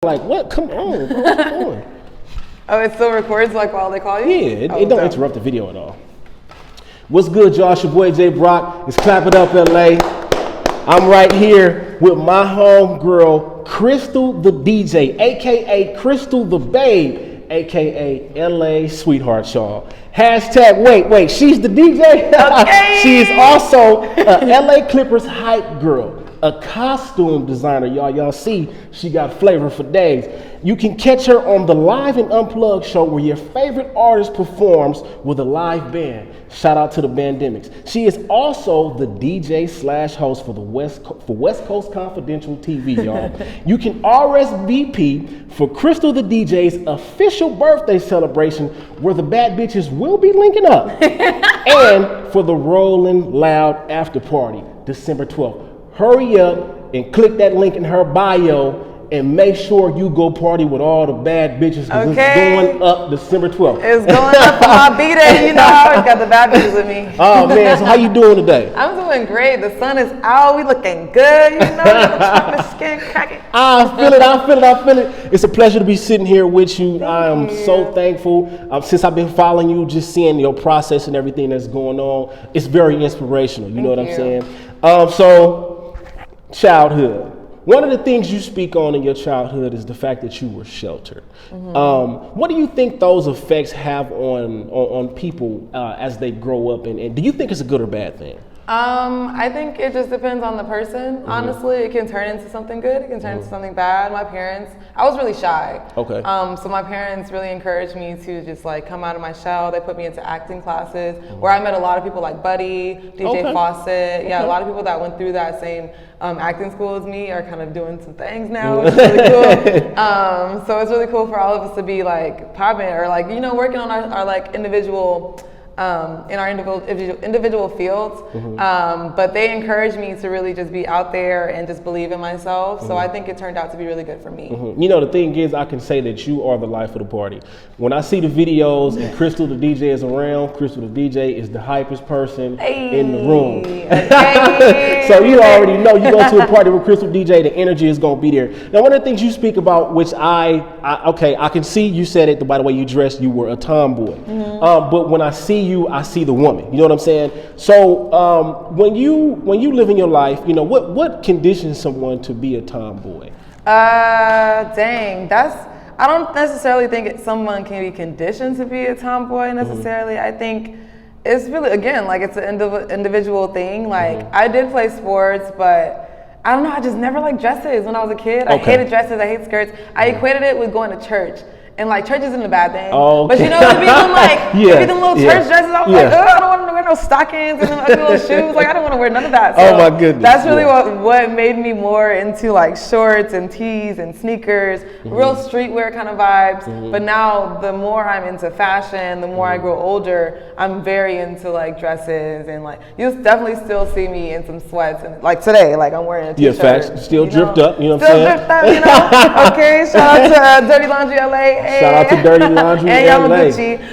Like, what? Come on, bro. Come on. Oh, it still records like while they call you? Yeah, it don't interrupt the video at all. What's good, y'all? It's your boy J.Brock. It's Clapitup LA. I'm right here with my homegirl, Crystal the DJ, aka Crystal the Babe, aka LA Sweetheart, y'all. Hashtag wait, she's the DJ. Okay. She is also a LA Clippers hype girl, a costume designer, y'all. Y'all see, she got flavor for days. You can catch her on the Live and Unplugged show where your favorite artist performs with a live band. Shout out to the Bandemics. She is also the DJ/host for the West Coast Confidential TV, y'all. You can RSVP for Crystal the DJ's official birthday celebration where the bad bitches will be linking up. And for the Rolling Loud after party, December 12th. Hurry up and click that link in her bio and make sure you go party with all the bad bitches because it's going up December 12th. It's going up for my B-Day. You know I always got the bad bitches with me. Oh man, so how you doing today? I'm doing great. The sun is out. We looking good. You know, the chocolate skin cracking. I feel it. It's a pleasure to be sitting here with you. I am so thankful. Since I've been following you, just seeing your process and everything that's going on, it's very inspirational. You know what I'm saying? So, childhood. One of the things you speak on in your childhood is the fact that you were sheltered. What do you think those effects have on people as they grow up? And do you think it's a good or bad thing? I think it just depends on the person. Honestly, it can turn into something good. It can turn into something bad. My parents, I was really shy. Okay. So my parents really encouraged me to just like come out of my shell. They put me into acting classes where I met a lot of people like Buddy, DJ Fawcett. Yeah, a lot of people that went through that same acting school as me are kind of doing some things now, which is really cool. So it's really cool for all of us to be like popping or like, you know, working on our like individual in our individual fields, but they encouraged me to really just be out there and just believe in myself. So I think it turned out to be really good for me. You know, the thing is, I can say that you are the life of the party. When I see the videos and Crystal the DJ is around, Crystal the DJ is the hypest person in the room. So you already know, you go to a party with Crystal DJ, the energy is going to be there. Now, one of the things you speak about, which I can see, you said it by the way you dressed, you were a tomboy. But when I see you, I see the woman. You know what I'm saying? So when you live in your life, you know, what conditions someone to be a tomboy? Dang, I don't necessarily think someone can be conditioned to be a tomboy necessarily. I think it's really, again, like it's an individual thing. Like I did play sports, but I don't know, I just never liked dresses when I was a kid. I hated dresses, I hate skirts. I equated it with going to church. And like church isn't a bad thing, but you know, if them like them little church dresses, I was like, I don't want to wear no stockings and them ugly little shoes. Like I don't want to wear none of that. So oh my goodness! That's really what made me more into like shorts and tees and sneakers, real streetwear kind of vibes. But now the more I'm into fashion, the more I grow older, I'm very into like dresses and like you'll definitely still see me in some sweats and like today, like I'm wearing a t-shirt. Yeah, facts. Still dripped up. You know what I'm saying? Still dripped up. You know. Okay. Shout out to Dirty Laundry LA. Shout out to Dirty Laundry and LA.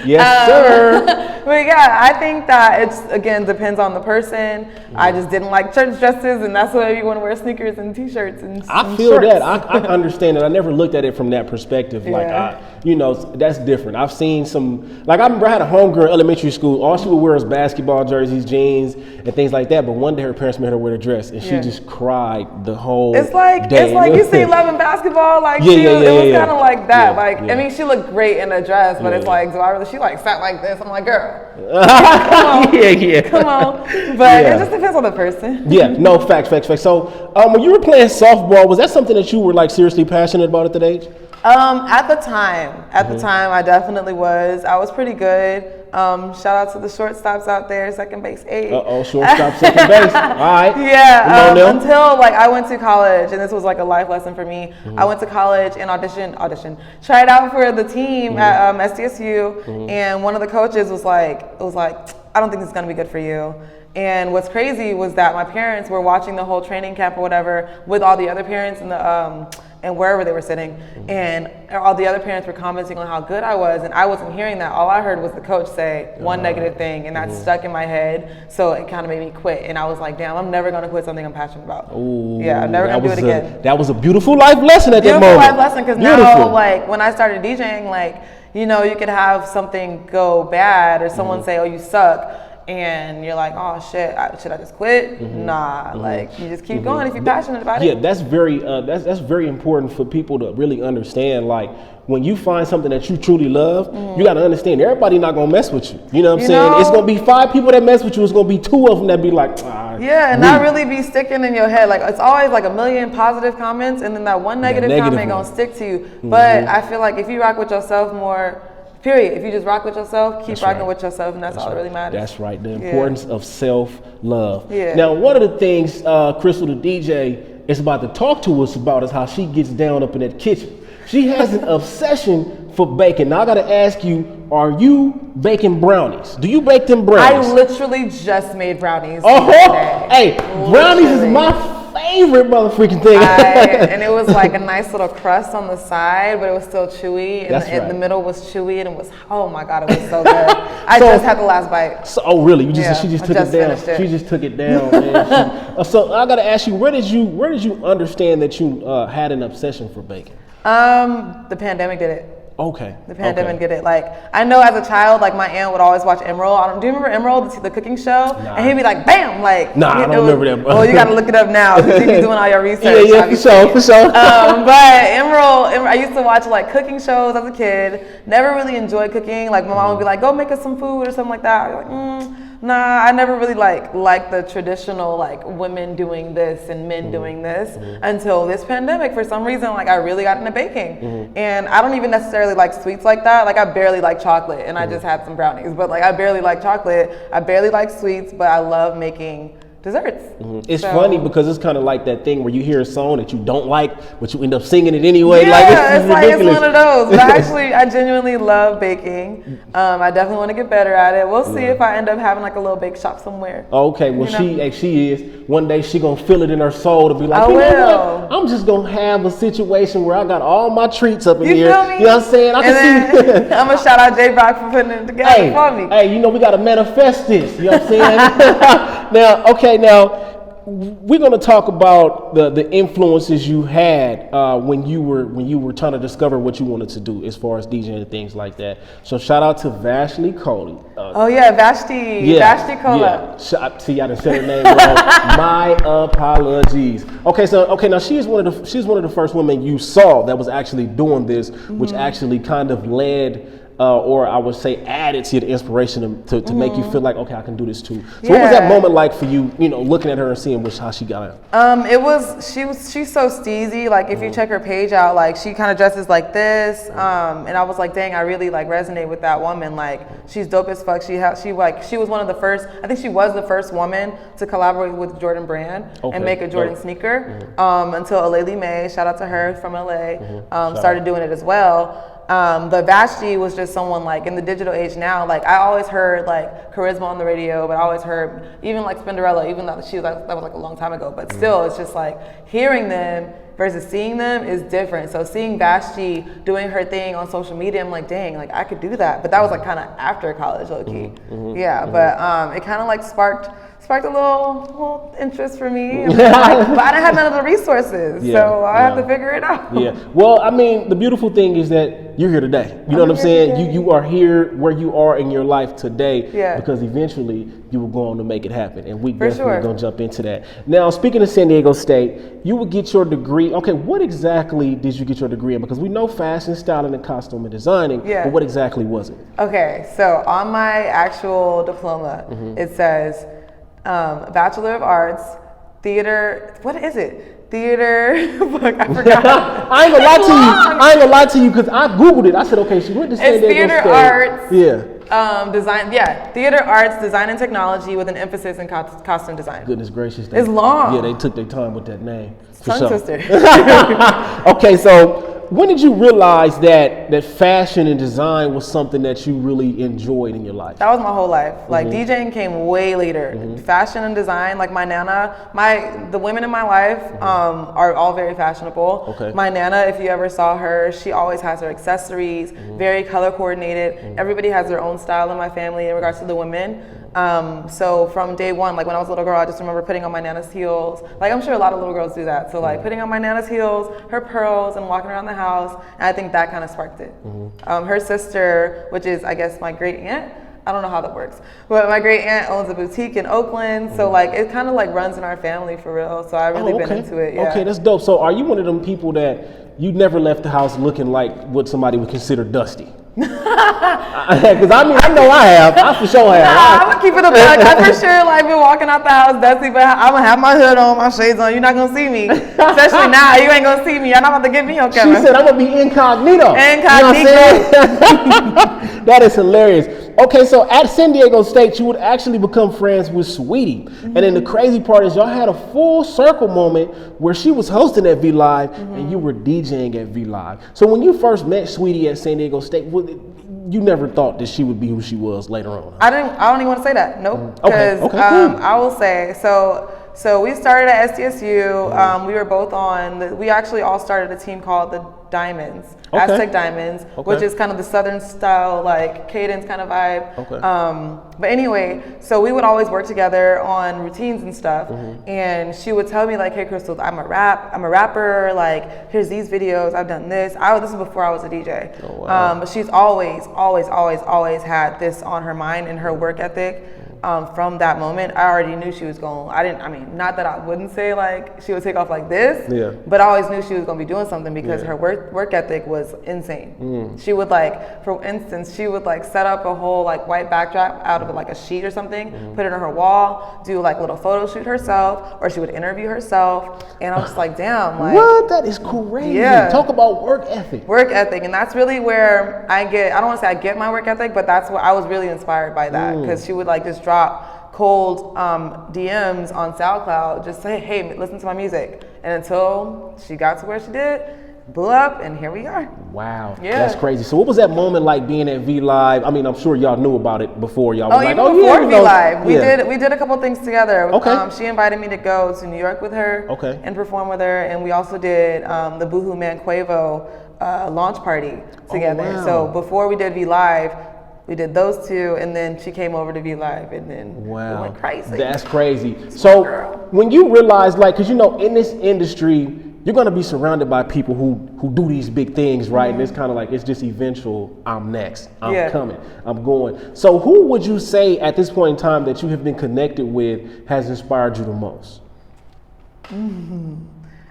Yes, sir. But yeah, I think that it's, again, depends on the person. I just didn't like church dresses, and that's why you want to wear sneakers and t-shirts and I feel shorts. That. I understand it. I never looked at it from that perspective. Like, you know, that's different. I've seen some, like I remember I had a homegirl in elementary school. All she would wear was basketball jerseys, jeans, and things like that. But one day her parents made her wear a dress, and she just cried the whole day. It's like you see Love and Basketball. Like, it was kind of like that. I mean, she looked great in a dress, but it's like, she like sat like this. I'm like, girl. Come on. But it just depends on the person. No, facts. So when you were playing softball, was that something that you were like seriously passionate about at that age? At the time, I definitely was. I was pretty good. Shout out to the shortstops out there, second base aid. Shortstop, second base. All right. Yeah. Until like I went to college, and this was like a life lesson for me. I went to college and tried out for the team at SDSU, and one of the coaches was like, I don't think this is gonna be good for you. And what's crazy was that my parents were watching the whole training camp or whatever with all the other parents in the and wherever they were sitting, and all the other parents were commenting on how good I was, and I wasn't hearing that. All I heard was the coach say one negative thing, and that stuck in my head, so it kind of made me quit. And I was like, damn, I'm never gonna quit something I'm passionate about. Ooh, yeah, I'm never gonna do it again. That was a beautiful life lesson at that moment. Beautiful life lesson, because now, like, when I started DJing, like, you know, you could have something go bad, or someone say, oh, you suck, and you're like, oh shit, should I just quit? Nah, like, you just keep going if you're passionate about it. Yeah, that's very important for people to really understand. Like, when you find something that you truly love, you got to understand everybody not gonna mess with you. You know what I'm saying? It's gonna be 5 people that mess with you. It's gonna be 2 of them that be like, yeah, and that really be sticking in your head. Like, it's always like a million positive comments, and then that one negative comment gonna stick to you. But I feel like if you rock with yourself more, period. If you just rock with yourself, keep rocking with yourself, and that's all that really matters. That's right. The importance of self-love. Yeah. Now, one of the things Crystal, the DJ, is about to talk to us about is how she gets down up in that kitchen. She has an obsession for baking. Now, I got to ask you, are you baking brownies? Do you bake them brownies? I literally just made brownies. Hey, brownies is my favorite motherfucking thing. And it was like a nice little crust on the side, but it was still chewy. And the middle was chewy, and it was, oh my God, it was so good. I just had the last bite. So, oh really? She just took it down. She just took it down. Man. So I gotta ask you, where did you understand that you had an obsession for baking? The pandemic did it. Okay. The pandemic did it. Like, I know as a child, like, my aunt would always watch Emerald. Do you remember Emerald, the cooking show? Nah. And he'd be like, bam, like. Nah, I don't remember that. Well, you got to look it up now because you be doing all your research. Yeah, for sure. But Emerald, I used to watch, like, cooking shows as a kid. Never really enjoyed cooking. Like, my mom would be like, go make us some food or something like that. I'd be like, nah, I never really liked the traditional, like, women doing this and men doing this until this pandemic. For some reason, like, I really got into baking. And I don't even necessarily like sweets like that. Like, I barely like chocolate, and I just had some brownies. But, like, I barely like chocolate. I barely like sweets, but I love making desserts. It's funny because it's kind of like that thing where you hear a song that you don't like, but you end up singing it anyway. Yeah, it's one of those. But actually, I genuinely love baking. I definitely want to get better at it. We'll see if I end up having like a little bake shop somewhere. Okay, well, she is. One day she gonna feel it in her soul to be like, I you know will. what? I'm just gonna have a situation where I got all my treats up in here. Feel me? You know what I'm saying? I can see. I'm gonna shout out J.Brock for putting it together for me. Hey, you know we gotta manifest this. You know what I'm saying? Now we're gonna talk about the influences you had when you were trying to discover what you wanted to do as far as DJing and things like that. So shout out to Vashti Cody. Vashti Cola. Yeah. See, I done said her name wrong. My apologies. Okay, now she's one of the first women you saw that was actually doing this, which actually kind of led. Or I would say added to the inspiration to make you feel like, okay, I can do this too. So what was that moment like for you, looking at her and seeing how she got it? She's so steezy. Like, if you check her page out, like, she kind of dresses like this. And I was like, dang, I really like resonate with that woman. Like, she's dope as fuck. She was one of the first, I think she was the first woman to collaborate with Jordan Brand and make a Jordan sneaker. Until LA May, shout out to her from LA, started doing it as well. But Vashti was just someone, like, in the digital age now, like, I always heard like Charisma on the radio, but I always heard even like Spinderella, even though that was like a long time ago, but still it's just like hearing them versus seeing them is different. So seeing Vashti doing her thing on social media, I'm like, dang, like, I could do that. But that was like kind of after college, low key. But it kind of like sparked a little interest for me. But I didn't have none of the resources, so I have to figure it out. Yeah. Well, I mean, the beautiful thing is that you're here today. You know what I'm saying? You are here where you are in your life today because eventually you will go on to make it happen. And we definitely going to jump into that. Now, speaking of San Diego State, you would get your degree. Okay, what exactly did you get your degree in? Because we know fashion, styling, and costume and designing, but what exactly was it? Okay, so on my actual diploma, it says Bachelor of Arts, Theater, what is it? Theater, fuck, I forgot. I ain't gonna lie to you because I Googled it. I said, okay, she went to San Diego Theater State. Arts. Design, Theater Arts, Design and Technology with an emphasis in costume design. Goodness gracious. It's long. Yeah, they took their time with that name. Tongue twister. Okay, so when did you realize that fashion and design was something that you really enjoyed in your life? That was my whole life. Like DJing came way later. Fashion and design, like my nana, the women in my life are all very fashionable. Okay. My nana, if you ever saw her, she always has her accessories, very color coordinated. Everybody has their own style in my family in regards to the women. So from day one, like when I was a little girl, I just remember putting on my nana's heels. Like I'm sure a lot of little girls do that. So like putting on my nana's heels, her pearls, and walking around the house. And I think that kind of sparked it. Her sister, which is I guess my great aunt, I don't know how that works, but my great aunt owns a boutique in Oakland. So like it kind of like runs in our family for real. So I've really been into it. Yeah. Okay, that's dope. So are you one of them people that you never left the house looking like what somebody would consider dusty? Because I know I have. I for sure have. Nah, I'm gonna keep it a buck. I for sure like been walking out the house dusty, but I'm gonna have my hood on, my shades on. You're not gonna see me, especially now. You ain't gonna see me. You're not about to get me on camera. She said I'm gonna be incognito. Incognito. You know what I'm saying? That is hilarious. Okay, so at San Diego State, you would actually become friends with Sweetie. And then the crazy part is y'all had a full circle moment where she was hosting at V Live and you were DJing at V Live. So when you first met Sweetie at San Diego State, you never thought that she would be who she was later on? I don't even want to say that. Nope. Okay. Because cool. I will say, so we started at SDSU. We were both we actually all started a team called the Diamonds, Aztec Diamonds, which is kind of the Southern style, like cadence kind of vibe. But anyway, so we would always work together on routines and stuff. And she would tell me like, hey, Crystal, I'm a rapper. Like, here's these videos. I've done this. This is before I was a DJ. Oh, wow. But she's always had this on her mind and her work ethic. From that moment, I already knew she was going. Not that I wouldn't say like she would take off like this, but I always knew she was going to be doing something because her work ethic was insane. She would like, for instance, set up a whole like white backdrop out of like a sheet or something, put it on her wall, do like little photo shoot herself, or she would interview herself, and I'm just like, damn, like what? That is crazy. Yeah. Talk about work ethic. Work ethic, and that's really where I don't want to say I get my work ethic, but that's what I was really inspired by that because she would like just drop cold DMs on SoundCloud, just say, hey, listen to my music. And until she got to where she did, blew up, and here we are. Wow, that's crazy. So what was that moment like being at V Live? I mean, I'm sure y'all knew about it before. Y'all was like, before V Live, we did a couple things together. Okay. She invited me to go to New York with her and perform with her, and we also did the Boohoo Man Quavo launch party together. Oh, wow. So before we did V Live, we did those two, and then she came over to V Live, and then it went crazy. That's crazy. So when you realize, like, because you know, in this industry, you're gonna be surrounded by people who do these big things, right? And it's kind of like, it's just eventual, I'm next, I'm coming, I'm going. So who would you say at this point in time that you have been connected with has inspired you the most?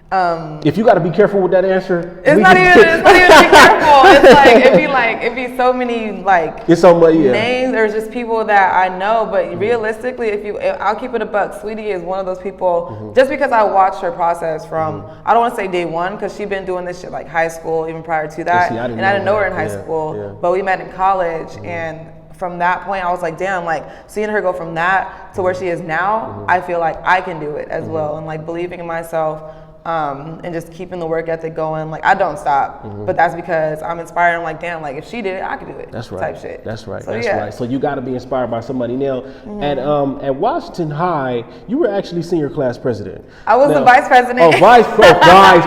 If you got to be careful with that answer, it's not even be careful. It's like it'd be so many it's so much names. There's just people that I know, but realistically, I'll keep it a buck. Sweetie is one of those people. Just because I watched her process from I don't want to say day one because she'd been doing this shit like high school, even prior to that, I didn't know her in high school, but we met in college and. From that point, I was like, damn, like seeing her go from that to where she is now, I feel like I can do it as well. And like believing in myself and just keeping the work ethic going. Like I don't stop, but that's because I'm inspired. I'm like, damn, like if she did it, I could do it. That's right. Type shit. That's right. So, that's right. So you got to be inspired by somebody. Now, at Washington High, you were actually senior class president. I was the vice president. Oh, vice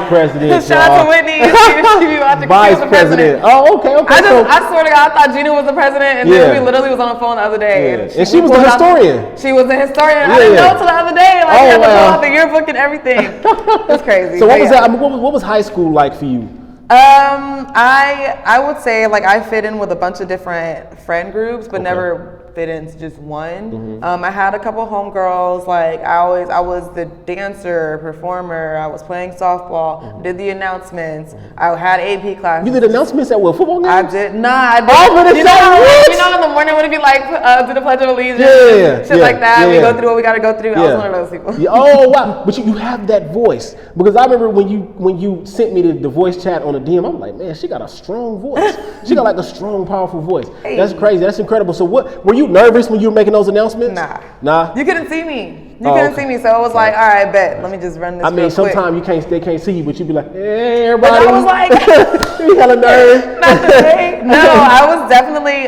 president. Shout out to Whitney. She be watching. Vice president. Oh, okay. I swear to God, I thought Gina was the president, and then we literally was on the phone the other day, and she was the historian. She was the historian. I didn't know till the other day. Like, we had to fill out the yearbook and everything. It's crazy. So what was that? I mean, what was high school like for you? I would say like I fit in with a bunch of different friend groups, but never fit into just one. I had a couple homegirls. Like I was the dancer, performer. I was playing softball. Did the announcements. I had AP classes. You did announcements at what, football games? I did. Nah, I did. You know, in the morning when it be like do the Pledge of Allegiance, shit like that. We go through what we gotta go through. I was one of those people. Oh wow! But you have that voice, because I remember when you sent me the voice chat on the DM. I'm like, man, she got a strong voice. She got like a strong, powerful voice. That's crazy. That's incredible. So what were you nervous when you were making those announcements? Nah. You couldn't see me. You couldn't see me, so it was like, all right, bet. Let me just run this. I mean, sometimes they can't see you, but you be like, hey, everybody. But I was like, you hella nerd. Not today. No, I was definitely,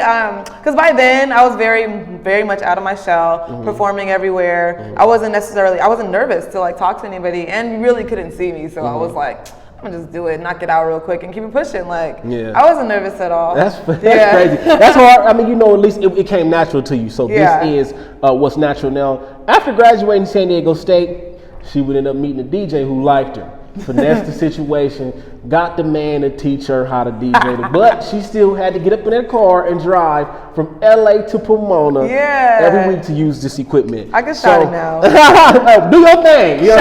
because by then I was very, very much out of my shell, performing everywhere. I wasn't nervous to like talk to anybody, and you really couldn't see me, so I was like, I'm gonna just do it, knock it out real quick, and keep it pushing. Like, I wasn't nervous at all. That's crazy. That's hard. I mean, you know, at least it came natural to you. So this is what's natural now. After graduating San Diego State, she would end up meeting a DJ who liked her. Finessed the situation, got the man to teach her how to DJ, but she still had to get up in that car and drive from LA to Pomona every week to use this equipment. I can shout it now. Do your thing. You know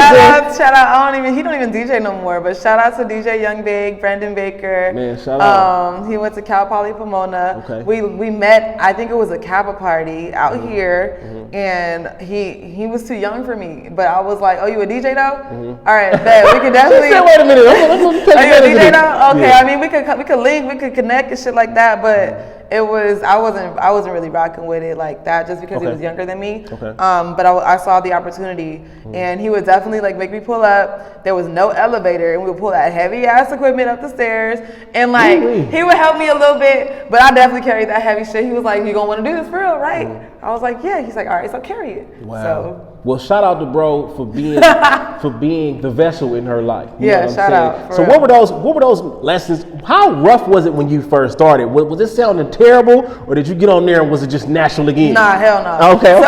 shout out. He don't even DJ no more, but shout out to DJ Young Big, Brandon Baker. Man, shout out. He went to Cal Poly Pomona. Okay. We met, I think it was a Kappa party out here, and he was too young for me, but I was like, oh, you a DJ though? All right, bet. We can definitely. Wait a minute. Are you a DJ now? Okay, I mean we could link, we could connect and shit like that, but I wasn't really rocking with it like that just because he was younger than me. But I saw the opportunity, and he would definitely like make me pull up. There was no elevator, and we would pull that heavy ass equipment up the stairs, and like he would help me a little bit, but I definitely carried that heavy shit. He was like, "You gonna want to do this for real, right?" I was like, "Yeah." He's like, "All right, so carry it." Wow. So. Well, shout out to bro for being the vessel in her life. You know what I'm shout saying? out. So what were those lessons? How rough was it when you first started? Was it sounding terrible, or did you get on there and was it just natural again? Nah, hell no. Okay.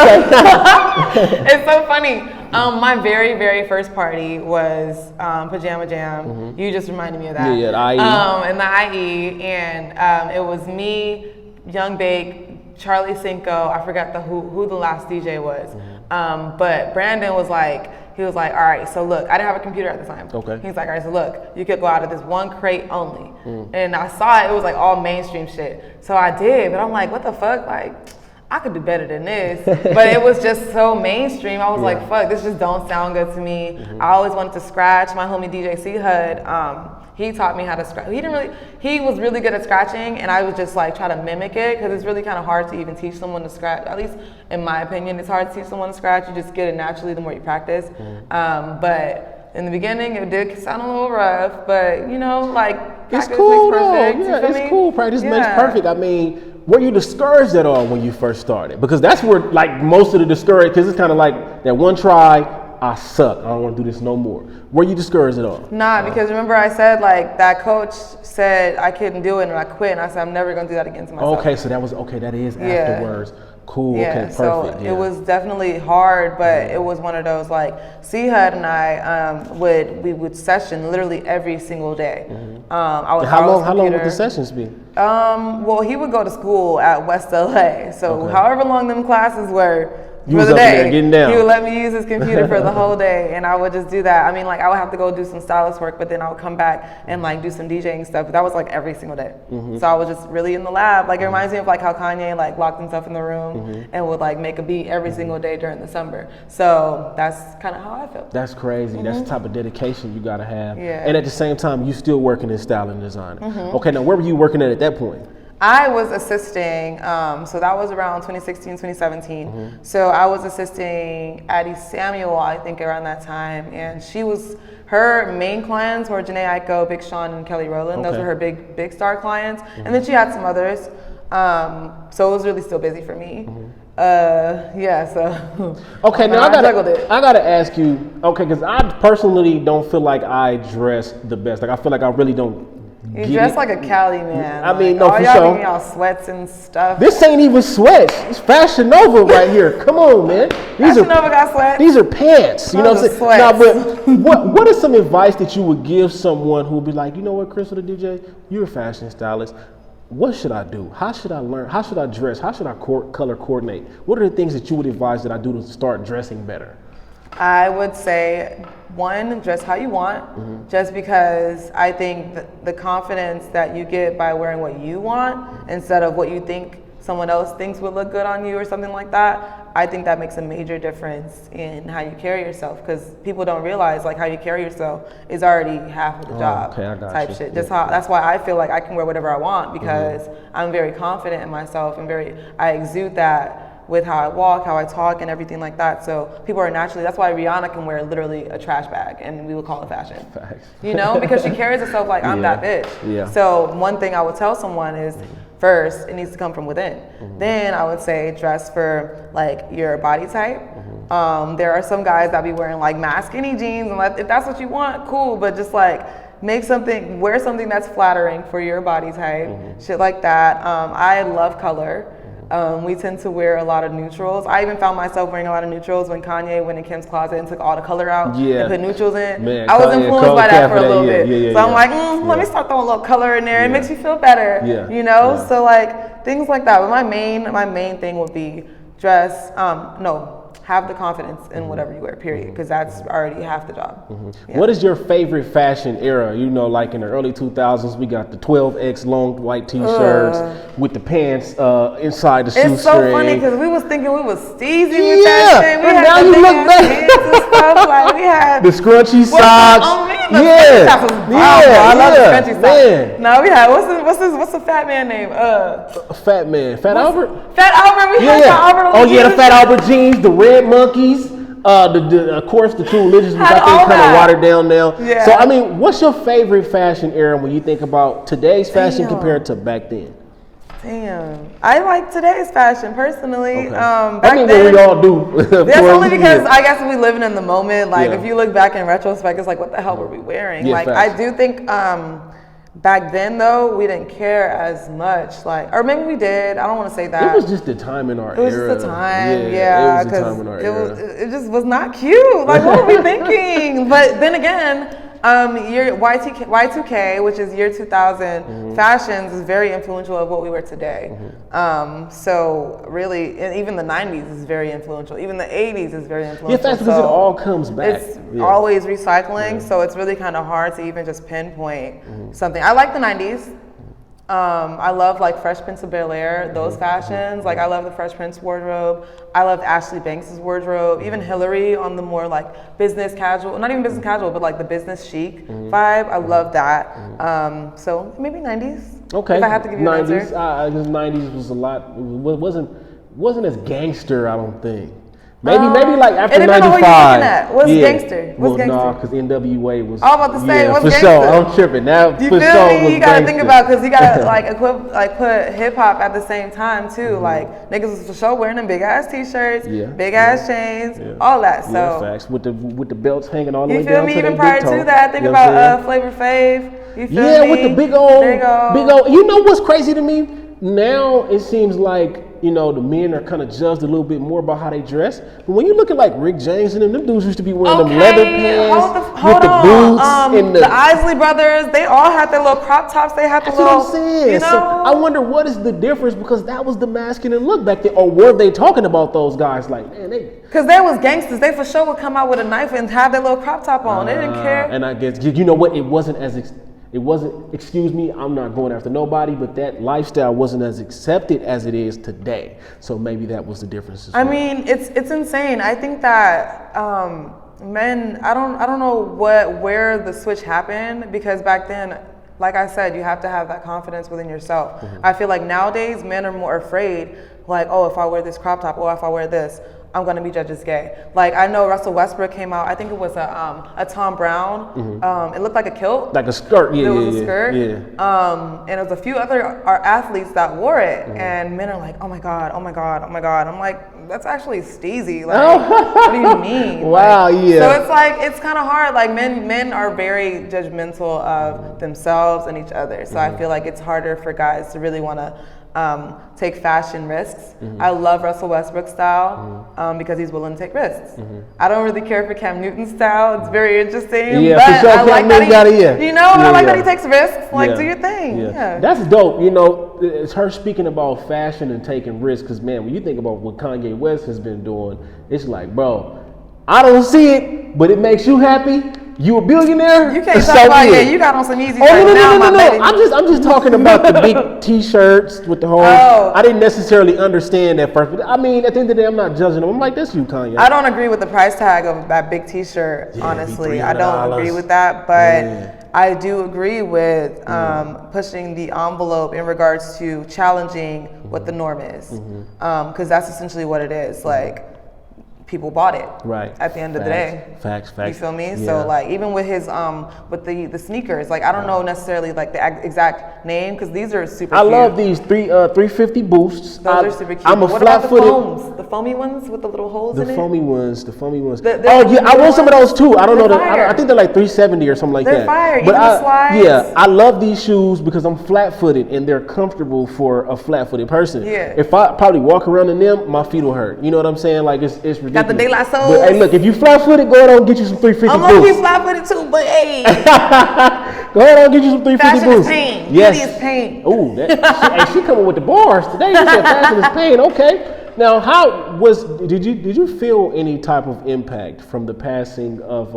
It's so funny. My very, very first party was Pajama Jam. You just reminded me of that. Yeah, the IE. In the IE, and it was me, Young Bake, Charlie Cinco. I forgot who the last DJ was. But Brandon was like, all right, so look, I didn't have a computer at the time. Okay. He's like, all right, so look, you could go out of this one crate only. And I saw it was like all mainstream shit. So I did, but I'm like, what the fuck? Like, I could do better than this. But it was just so mainstream. I was like, fuck, this just don't sound good to me. I always wanted to scratch. My homie DJ C Hud, he taught me how to scratch. He was really good at scratching, and I would just like try to mimic it because it's really kind of hard to even teach someone to scratch. At least in my opinion, it's hard to teach someone to scratch. You just get it naturally the more you practice. But in the beginning, it did sound a little rough, but you know, like it's cool makes perfect. though. Yeah, it's cool. Practice makes perfect. I mean, were you discouraged at all when you first started? Because that's where like most of the discouraged, because it's kind of like that one try. I suck. I don't want to do this no more. Were you discouraged at all? Nah, because remember I said like that coach said I couldn't do it and I quit, and I said I'm never gonna do that again to myself. Okay, so that is afterwards. Cool. Yeah, okay, perfect. So it was definitely hard, but it was one of those like C-Hud and I we would session literally every single day. How long would the sessions be? Well, he would go to school at West LA, so however long them classes were. You was up there getting down. He would let me use his computer for the whole day, and I would just do that. I mean, like I would have to go do some stylist work, but then I would come back and like do some DJing stuff. But that was like every single day. So I was just really in the lab. Like it reminds me of like how Kanye like locked himself in the room and would like make a beat every single day during the summer. So that's kind of how I felt. That's crazy. That's the type of dedication you gotta have. Yeah. And at the same time, you still working in styling design. Okay, now where were you working at that point? I was assisting, so that was around 2016, 2017. So I was assisting Addie Samuel, I think around that time, and her main clients were Janae Aiko, Big Sean, and Kelly Rowland. Those were her big star clients. And then she had some others. So it was really still busy for me. So. Okay, now I gotta ask you, because I personally don't feel like I dress the best. Like I feel like I really don't. You dress like a Cali man. I mean, no, for y'all sure. Getting y'all sweats and stuff. This ain't even sweats. It's Fashion Nova right here. Come on, man. Fashion Nova got sweats. These are pants. You know what I'm saying? Sweats. Nah, but what is some advice that you would give someone who would be like, you know what, Crystal the DJ, you're a fashion stylist. What should I do? How should I learn? How should I dress? How should I color coordinate? What are the things that you would advise that I do to start dressing better? I would say, one, dress how you want, just because I think the confidence that you get by wearing what you want instead of what you think someone else thinks would look good on you or something like that, I think that makes a major difference in how you carry yourself, because people don't realize like how you carry yourself is already half of the job type shit. Just that's why I feel like I can wear whatever I want, because I'm very confident in myself and I exude that with how I walk, how I talk, and everything like that. So people are naturally, that's why Rihanna can wear literally a trash bag, and we would call it fashion. Facts. You know, because she carries herself like, I'm that bitch. Yeah. So one thing I would tell someone is, first, it needs to come from within. Then I would say dress for like your body type. There are some guys that be wearing like mad skinny jeans, and like, if that's what you want, cool, but just like wear something that's flattering for your body type, shit like that. I love color. We tend to wear a lot of neutrals. I even found myself wearing a lot of neutrals when Kanye went in Kim's closet and took all the color out and put neutrals in. Man, I was influenced by that for a little bit. So I'm like, let me start throwing a little color in there. It makes you feel better, you know? So like things like that. But my main thing would be dress, have the confidence in whatever you wear, period, because that's already half the job. What is your favorite fashion era? You know, like in the early 2000s, we got the 12X long white T-shirts with the pants inside the shoestring. It's so funny because we was thinking we was steezy with that shit. We had now the you big look ass back. pants and stuff. Like we had the scrunchy socks. The scrunchy socks was bomb. I love the scrunchy socks. No, we had what's the fat man name? Fat man, Fat Albert. Fat Albert. We had Fat Albert. Oh yeah, the Fat Albert jeans, the red monkeys. Of course, the True Religions, which I think kind of watered down now. Yeah. So I mean, what's your favorite fashion era when you think about today's fashion compared to back then? Damn, I like today's fashion personally. Okay. Back I mean, then, we all do. That's only because I guess we living in the moment. Like if you look back in retrospect, it's like, what the hell were we wearing? Like I do think back then though, we didn't care as much. Like, or maybe we did. I don't want to say that. It was just the time in our era. It was just the time, it was the time in our era. It just was not cute. Like, what were we thinking? But then again, year Y2K, which is year 2000, fashions is very influential of what we wear today. So really, and even the 90s is very influential. Even the 80s is very influential. Yeah, that's because it all comes back. It's always recycling, so it's really kind of hard to even just pinpoint something. I like the 90s. I love like Fresh Prince of Bel-Air, those fashions. Like I love the Fresh Prince wardrobe. I loved Ashley Banks's wardrobe. Even Hillary on the more like business casual, not even business casual, but like the business chic vibe. I love that. So maybe 90s. Okay. If I have to give you 90s, an answer. 90s was a lot. It wasn't as gangster, I don't think. Maybe like after 95. What's gangster? What's gangster? No, because NWA was. I was about to say, what's for gangster? Sure. I'm tripping now. You for feel sure me? You gotta think about, because you gotta put hip hop at the same time too. Like niggas was for sure wearing them big ass T-shirts, big ass chains, all that. So facts with the belts hanging all the way down. You feel me? Even prior to that, think about Flavor Flav. You feel me? With the big old. You know what's crazy to me? Now it seems like, you know, the men are kind of judged a little bit more about how they dress. But when you look at like Rick James and them dudes used to be wearing them leather pants with the boots and the Isley brothers, they all had their little crop tops. They had the little. That's what I'm saying. You know? So I wonder what is the difference, because that was the masculine look back then. Or were they talking about those guys like, man, because they was gangsters. They for sure would come out with a knife and have their little crop top on. They didn't care. And I guess, you know what? It wasn't, excuse me, I'm not going after nobody, but that lifestyle wasn't as accepted as it is today. So maybe that was the difference as well. I mean, it's insane. I think that men, I don't know where the switch happened, because back then, like I said, you have to have that confidence within yourself. I feel like nowadays men are more afraid, like, oh, if I wear this crop top, or if I wear this, I'm gonna be judged as gay. Like I know Russell Westbrook came out. I think it was a Tom Brown. It looked like a kilt, like a skirt. It was a skirt. And there was a few other athletes that wore it, and men are like, oh my god, oh my god, oh my god. I'm like, that's actually steezy. Like, what do you mean? Wow, like, so it's like it's kind of hard. Like men are very judgmental of themselves and each other. So I feel like it's harder for guys to really want to take fashion risks. I love Russell Westbrook's style because he's willing to take risks. I don't really care for Cam Newton's style. It's very interesting. Yeah, but for sure. I like that I like that he takes risks. Like, do your thing. Yeah. That's dope. You know, it's her speaking about fashion and taking risks, because man, when you think about what Kanye West has been doing, it's like, bro, I don't see it, but it makes you happy. You a billionaire? You can't talk about you got on some Yeezys no. I'm just talking about the big T-shirts with the whole. I didn't necessarily understand that first, but I mean, at the end of the day, I'm not judging them. I'm like, that's you, Kanye. I don't agree with the price tag of that big T-shirt. Honestly, I don't agree with that. But I do agree with pushing the envelope in regards to challenging what the norm is, because that's essentially what it is. Like, people bought it. Right. At the end of the day. Facts. You feel me? Yeah. So like, even with his with the sneakers, like, I don't know necessarily like the exact name, because these are super cute. I love these 350 boosts. Those are super cute. I'm a what about the flat-footed. foams? The foamy ones with the little holes in it? The foamy ones. Oh yeah, I want some of those too. I don't know. Fire. I think they're like 370 or something like They're that. fire. But Even the slides. yeah, I love these shoes because I'm flat-footed and they're comfortable for a flat-footed person. Yeah. If I probably walk around in them, my feet will hurt. You know what I'm saying? Like, it's ridiculous. Got the De La Soul. But hey, look, if you flat-footed, go ahead and get you some 350 I'm boosts. gonna be flat-footed too, but hey. Go ahead and get you some 350 Fashion boosts. is pain. Yes. Beauty is pain. Ooh, she coming with the bars today. You said fashion is pain. Okay. Now, did you feel any type of impact from the passing of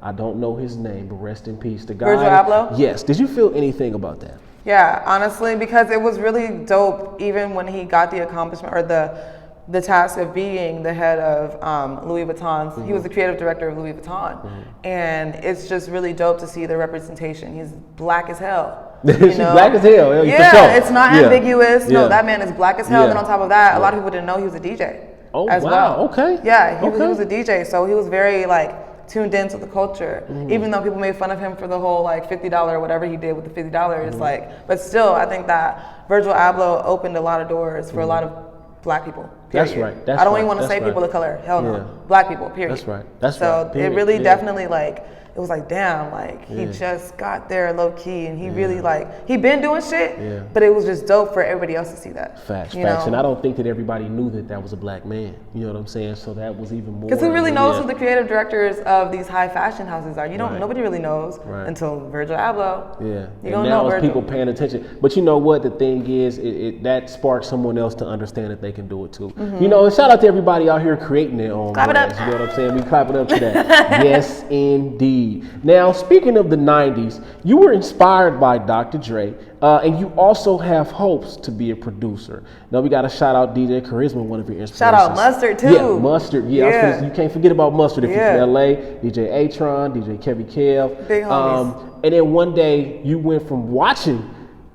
I don't know his name, but rest in peace, the guy. Virgil Abloh? Yes. Did you feel anything about that? Yeah, honestly, because it was really dope, even when he got the accomplishment or the task of being the head of Louis Vuitton. He was the creative director of Louis Vuitton. And it's just really dope to see the representation. He's black as hell. She's black as hell. Yeah, for sure. it's not ambiguous. No, Yeah. that man is black as hell. Yeah. Then on top of that, a lot of people didn't know he was a DJ as wow. well. Okay. Yeah, he was a DJ, so he was very like tuned into the culture. Even though people made fun of him for the whole like $50 or whatever he did with the $50, like, but still, I think that Virgil Abloh opened a lot of doors for a lot of black people. Period. That's right. I don't even want to say people of color. Hell no. Black people. Period. That's right. That's so right. So it really definitely like, it was like, damn, like he just got there low key, and he really like, he been doing shit, but it was just dope for everybody else to see that. Facts. know? And I don't think that everybody knew that was a black man. You know what I'm saying? So that was even more. Because who really knows who the creative directors of these high fashion houses are? You don't. Nobody really knows until Virgil Abloh. Yeah. You don't know Virgil. People paying attention. But you know what? The thing is, that sparks someone else to understand that they can do it too. You know, and shout out to everybody out here creating their own Clap it brands. up. You know what I'm saying? We clap it up to that. Yes, indeed. Now, speaking of the 90s, you were inspired by Dr. Dre, and you also have hopes to be a producer. Now, we got to shout out DJ Charisma, one of your inspirations. Shout out Mustard, too. Yeah, Mustard. Yeah. You can't forget about Mustard if you're from LA. DJ Atron, DJ Kevin Kev. Big homies. And then one day, you went from watching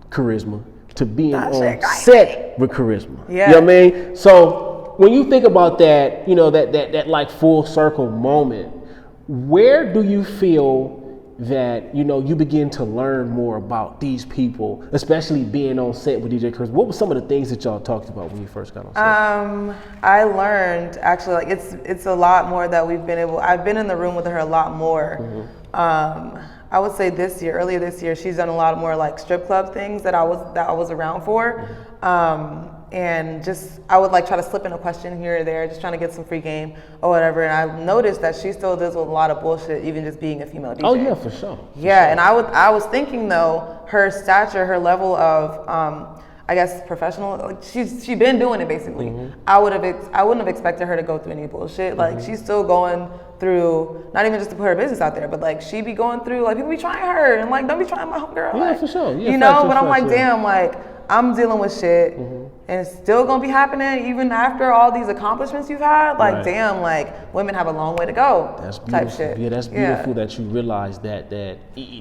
Charisma to being on set with Charisma. Yeah. You know what I mean? So, when you think about that, you know, that like full circle moment, where do you feel that, you know, you begin to learn more about these people, especially being on set with DJ Charisma? What were some of the things that y'all talked about when you first got on set? I learned actually, like, it's a lot more that I've been in the room with her a lot more. I would say earlier this year, she's done a lot more like strip club things that I was around for. And just, I would like try to slip in a question here or there, just trying to get some free game or whatever. And I noticed that she still deals with a lot of bullshit, even just being a female DJ. Oh yeah, for sure. And I was thinking though, her stature, her level of, I guess professional, like she's been doing it basically. I wouldn't have expected her to go through any bullshit. Like she's still going through, not even just to put her business out there, but like she be going through, like people be trying her and like, don't be trying my homegirl. Yeah, like, for sure. Yeah, you know, but I'm like, damn, like I'm dealing with shit and it's still gonna be happening even after all these accomplishments you've had. Like, damn, like women have a long way to go. That's beautiful. Type shit. Yeah, that's beautiful that you realized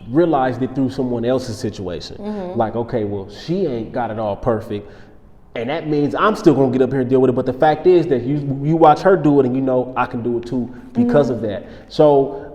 realized it through someone else's situation. Like, okay, well, she ain't got it all perfect. And that means I'm still gonna get up here and deal with it. But the fact is that you watch her do it and you know I can do it too because of that. So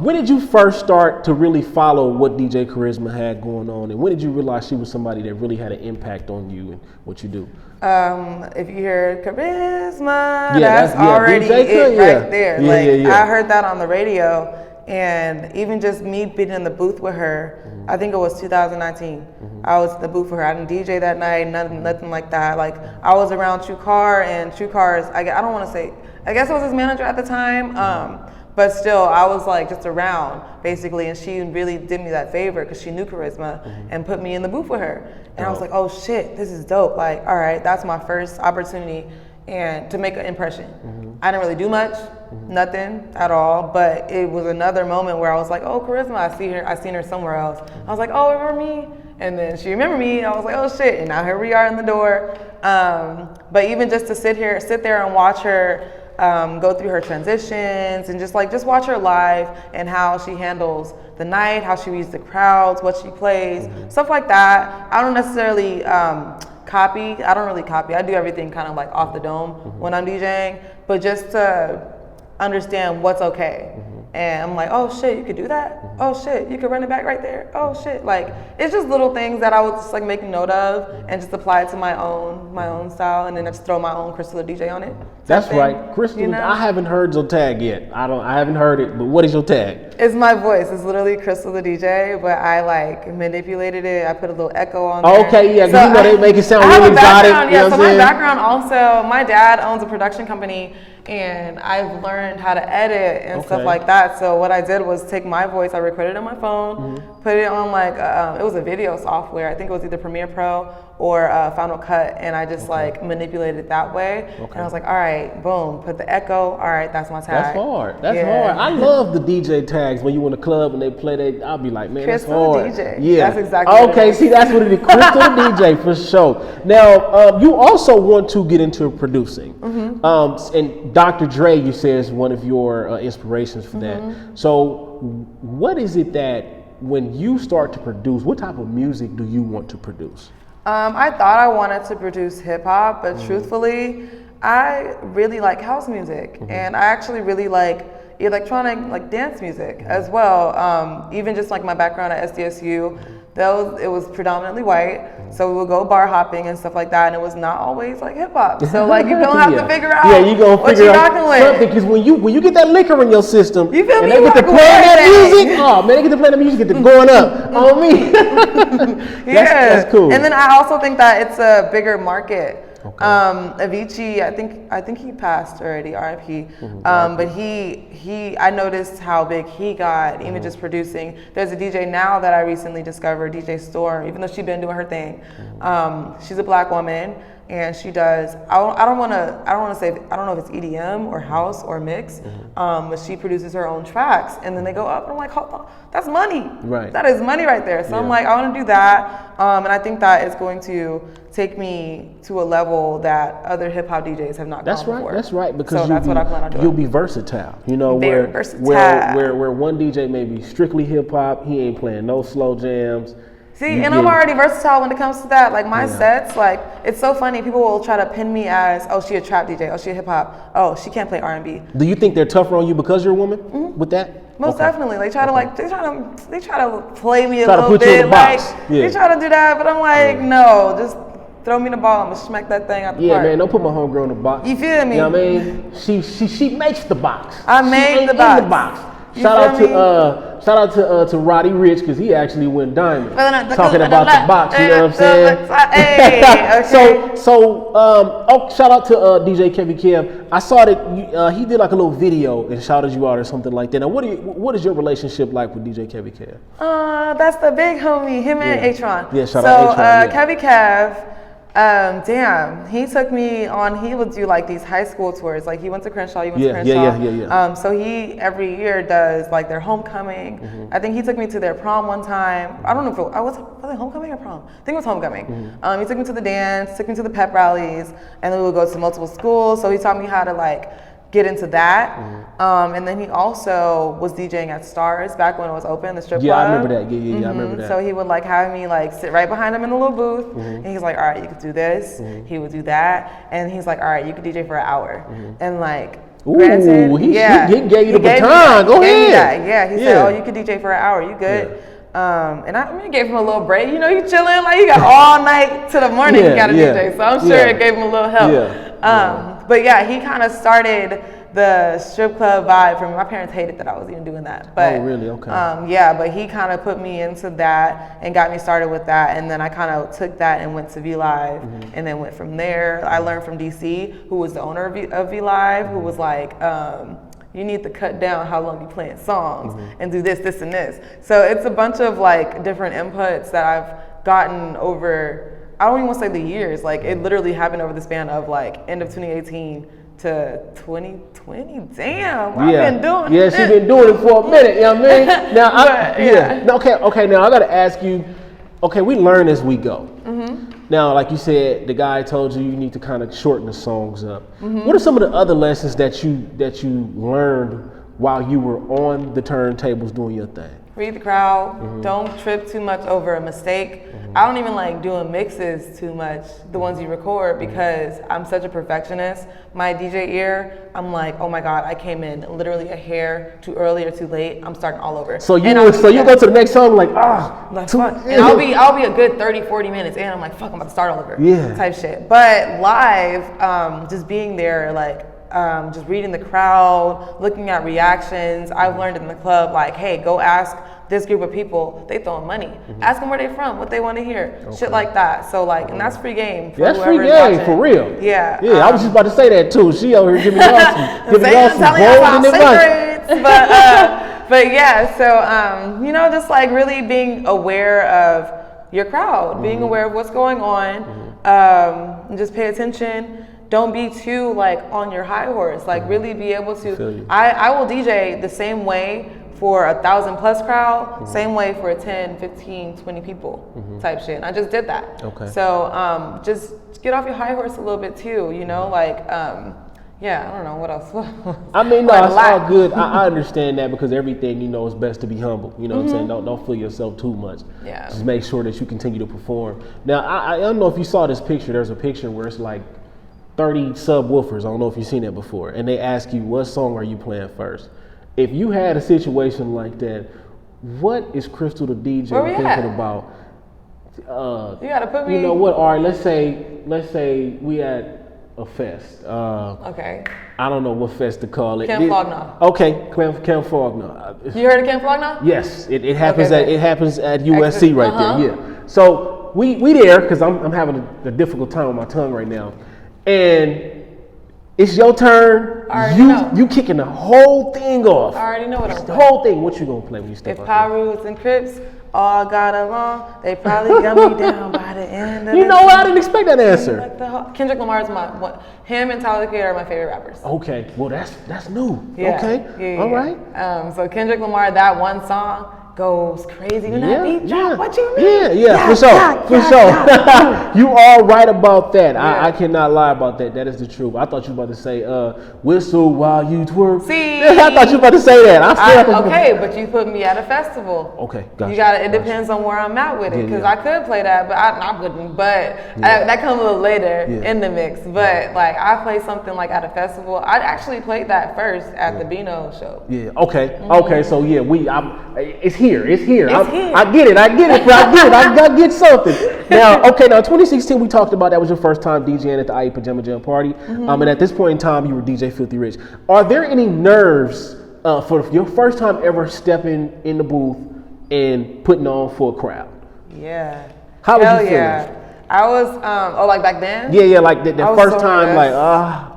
when did you first start to really follow what DJ Charisma had going on? And when did you realize she was somebody that really had an impact on you and what you do? If you hear Charisma, that's already it right there. I heard that on the radio, and even just me being in the booth with her, I think it was 2019. I was in the booth with her. I didn't DJ that night, nothing like that. Like I was around True Car, and True Car's, I don't want to say, I guess I was his manager at the time. But still, I was like just around basically, and she really did me that favor because she knew Charisma and put me in the booth with her. And I was like, oh shit, this is dope. Like, all right, that's my first opportunity and to make an impression. I didn't really do much, nothing at all, but it was another moment where I was like, oh, Charisma, I seen her somewhere else. I was like, oh, remember me? And then she remembered me, and I was like, oh shit, and now here we are in the door. But even just to sit there and watch her go through her transitions and just watch her live and how she handles the night, how she reads the crowds, what she plays, stuff like that. I don't necessarily copy. I don't really copy. I do everything kind of like off the dome when I'm DJing, but just to understand what's okay. And I'm like, oh shit, you could do that? Oh shit, you could run it back right there? Oh shit. Like, it's just little things that I would just like make note of and just apply it to my own style, and then just throw my own Crystal the DJ on it. That's right. Crystal, you know? I haven't heard your tag yet. I haven't heard it, but what is your tag? It's my voice. It's literally Crystal the DJ, but I like manipulated it. I put a little echo on there. Oh, okay, yeah, because they make it sound really exotic. Yeah, so my background also, my dad owns a production company, and I've learned how to edit and stuff like that. So what I did was take my voice, I recorded it on my phone, put it on like, it was a video software. I think it was either Premiere Pro or Final Cut, and I just like manipulated it that way. And I was like, all right, boom, put the echo. All right, that's my tag. That's hard. That's hard. I love the DJ tags when you in the club and they play. I'll be like, man, Crystal that's hard. DJ. Yeah, that's exactly. Okay, see, that's what it is. Crystal the DJ for sure. Now, you also want to get into producing, and Dr. Dre, you say, is one of your inspirations for that. So, what is it that when you start to produce, what type of music do you want to produce? I thought I wanted to produce hip hop, but truthfully, I really like house music, and I actually really like electronic like dance music as well. Even just like my background at SDSU, it was predominantly white, so we would go bar hopping and stuff like that, and it was not always like hip hop. So like you don't have to figure out what you're rocking with. Something, because when you get that liquor in your system, you feel and me? they get to play that music, oh man, they get to play that music, get to going up on me. That's cool. And then I also think that it's a bigger market. Avicii, I think he passed already, RIP. But I noticed how big he got, even just producing. There's a DJ now that I recently discovered, DJ Storm, even though she's been doing her thing. She's a black woman, and she does, I don't know if it's EDM or house or mix, but she produces her own tracks, and then they go up, and I'm like, hold on, that's money. Right. That is money right there. So I'm like, I want to do that, and I think that is going to take me to a level that other hip hop DJs have not gone before. That's right, because that's what I plan on doing. You'll be versatile, you know, where one DJ may be strictly hip hop, he ain't playing no slow jams. See, and I'm already versatile when it comes to that. Like my sets, like it's so funny. People will try to pin me as, oh, she a trap DJ, oh, she a hip hop, oh, she can't play R&B. Do you think they're tougher on you because you're a woman with that? Most definitely. They try to they try to play me a little bit. Like they try to do that, but I'm like, no, just throw me the ball. I'm gonna smack that thing out the park. Yeah, man, don't put my homegirl in the box. You feel me? You know what I mean? She makes the box. I made the box. In the box. Shout out to Roddy Rich, because he actually went diamond talking about the box. You know what I'm saying? Shout out to DJ Kevy Kev. I saw that he did like a little video and shouted you out or something like that. Now, what is your relationship like with DJ Kevy Kev? That's the big homie, him and Atron. Yeah, shout out Atron. Kevy Kev. He took me on, he would do like these high school tours. Like he went to Crenshaw, you went to Crenshaw. So he every year does like their homecoming. I think he took me to their prom one time. I don't know if was it homecoming or prom? I think it was homecoming. He took me to the dance, took me to the pep rallies, and then we would go to multiple schools. So he taught me how to like get into that. And then he also was DJing at Stars back when it was open, the strip club. Yeah, I remember that. I remember that. So he would like have me like sit right behind him in the little booth, and he's like, all right, you could do this. He would do that, and he's like, all right, you could DJ for an hour. And like, granted, he gave you the baton. Go ahead. He said, oh, you could DJ for an hour. You good? And I gave him a little break. You know, you chilling, like you got all night to the morning. You got to DJ. So I'm sure it gave him a little help. But yeah, he kind of started the strip club vibe for me. My parents hated that I was even doing that. But, oh, really? Okay. But he kind of put me into that and got me started with that. And then I kind of took that and went to V Live, and then went from there. I learned from DC, who was the owner of V Live, who was like, you need to cut down how long you playing songs and do this, this, and this. So it's a bunch of like different inputs that I've gotten over, I don't even want to say the years, like it literally happened over the span of like end of 2018 to 2020. Damn, I've been doing it. Yeah, she's been doing it for a minute, you know what I mean? Now, Okay, now I gotta ask you, okay, we learn as we go. Now, like you said, the guy told you need to kind of shorten the songs up. What are some of the other lessons that you learned while you were on the turntables doing your thing? Read the crowd. Don't trip too much over a mistake. I don't even like doing mixes too much, the ones you record, because I'm such a perfectionist. My DJ ear, I'm like, oh my God, I came in literally a hair too early or too late. I'm starting all over. So you go to the next song like, and I'll be a good 30, 40 minutes in. I'm like, fuck, I'm about to start all over. Yeah. Type shit. But live, just being there, like, just reading the crowd, looking at reactions. I've learned in the club, like, hey, go ask this group of people, they throwing money. Ask them where they from, what they want to hear, shit like that. So like, and that's free game. For that's free game, for real. Yeah. Yeah, I was just about to say that too. She over here giving y'all some golden advice. But yeah, so you know, just like really being aware of your crowd, being aware of what's going on, and just pay attention. Don't be too like on your high horse. Like really be able to. I will DJ the same way for 1,000+ crowd, same way for 10, 15, 20 people type shit. And I just did that. Okay. So just get off your high horse a little bit too. You know, like yeah, I don't know what else. I mean, no, it's all good. I understand that because everything, you know, it's best to be humble. You know what I'm saying? Don't fool yourself too much. Yeah. Just make sure that you continue to perform. Now, I don't know if you saw this picture. There's a picture where it's like 30 subwoofers. I don't know if you've seen that before. And they ask you, what song are you playing first? If you had a situation like that, what is Crystal the DJ thinking about? You gotta put me. You know what? All right, let's say we at a fest. Okay. I don't know what fest to call it. Camp Flogna. Okay, Camp Flogna. You heard of Camp Flogna? Yes, it happens at USC right there. Yeah. So we there because I'm having a difficult time with my tongue right now, and it's your turn. You kicking the whole thing off. I already know what I'm The whole thing. What you gonna play when you step out? If Pyrus and Crips all got along, they probably got me down by the end of You know what? I didn't expect that answer. Like Kendrick Lamar's him and Tyler the Creator are my favorite rappers. Okay, well that's new. Yeah. Okay, Yeah. All right. So Kendrick Lamar, that one song goes crazy when that beat drop. What you mean? Yeah, for sure. You are right about that. I cannot lie about that. That is the truth. I thought you were about to say, whistle while you twerk. See, I thought you were about to say that. Okay, but you put me at a festival. Okay, gotcha. You got it. Depends on where I'm at with it, because I could play that, but I wouldn't. But that comes a little later in the mix. But like I play something like at a festival. I'd actually played that first at the Beano show. Yeah. Okay. Okay. So yeah, it's here. It's here. I get it. But I get something. Now, 2016 we talked about that was your first time DJing at the IE Pajama Jam party. And at this point in time you were DJ Filthy Rich. Are there any nerves for your first time ever stepping in the booth and putting on for a crowd? Yeah. How was you feeling? I was, like back then? Yeah, like the first time, nervous.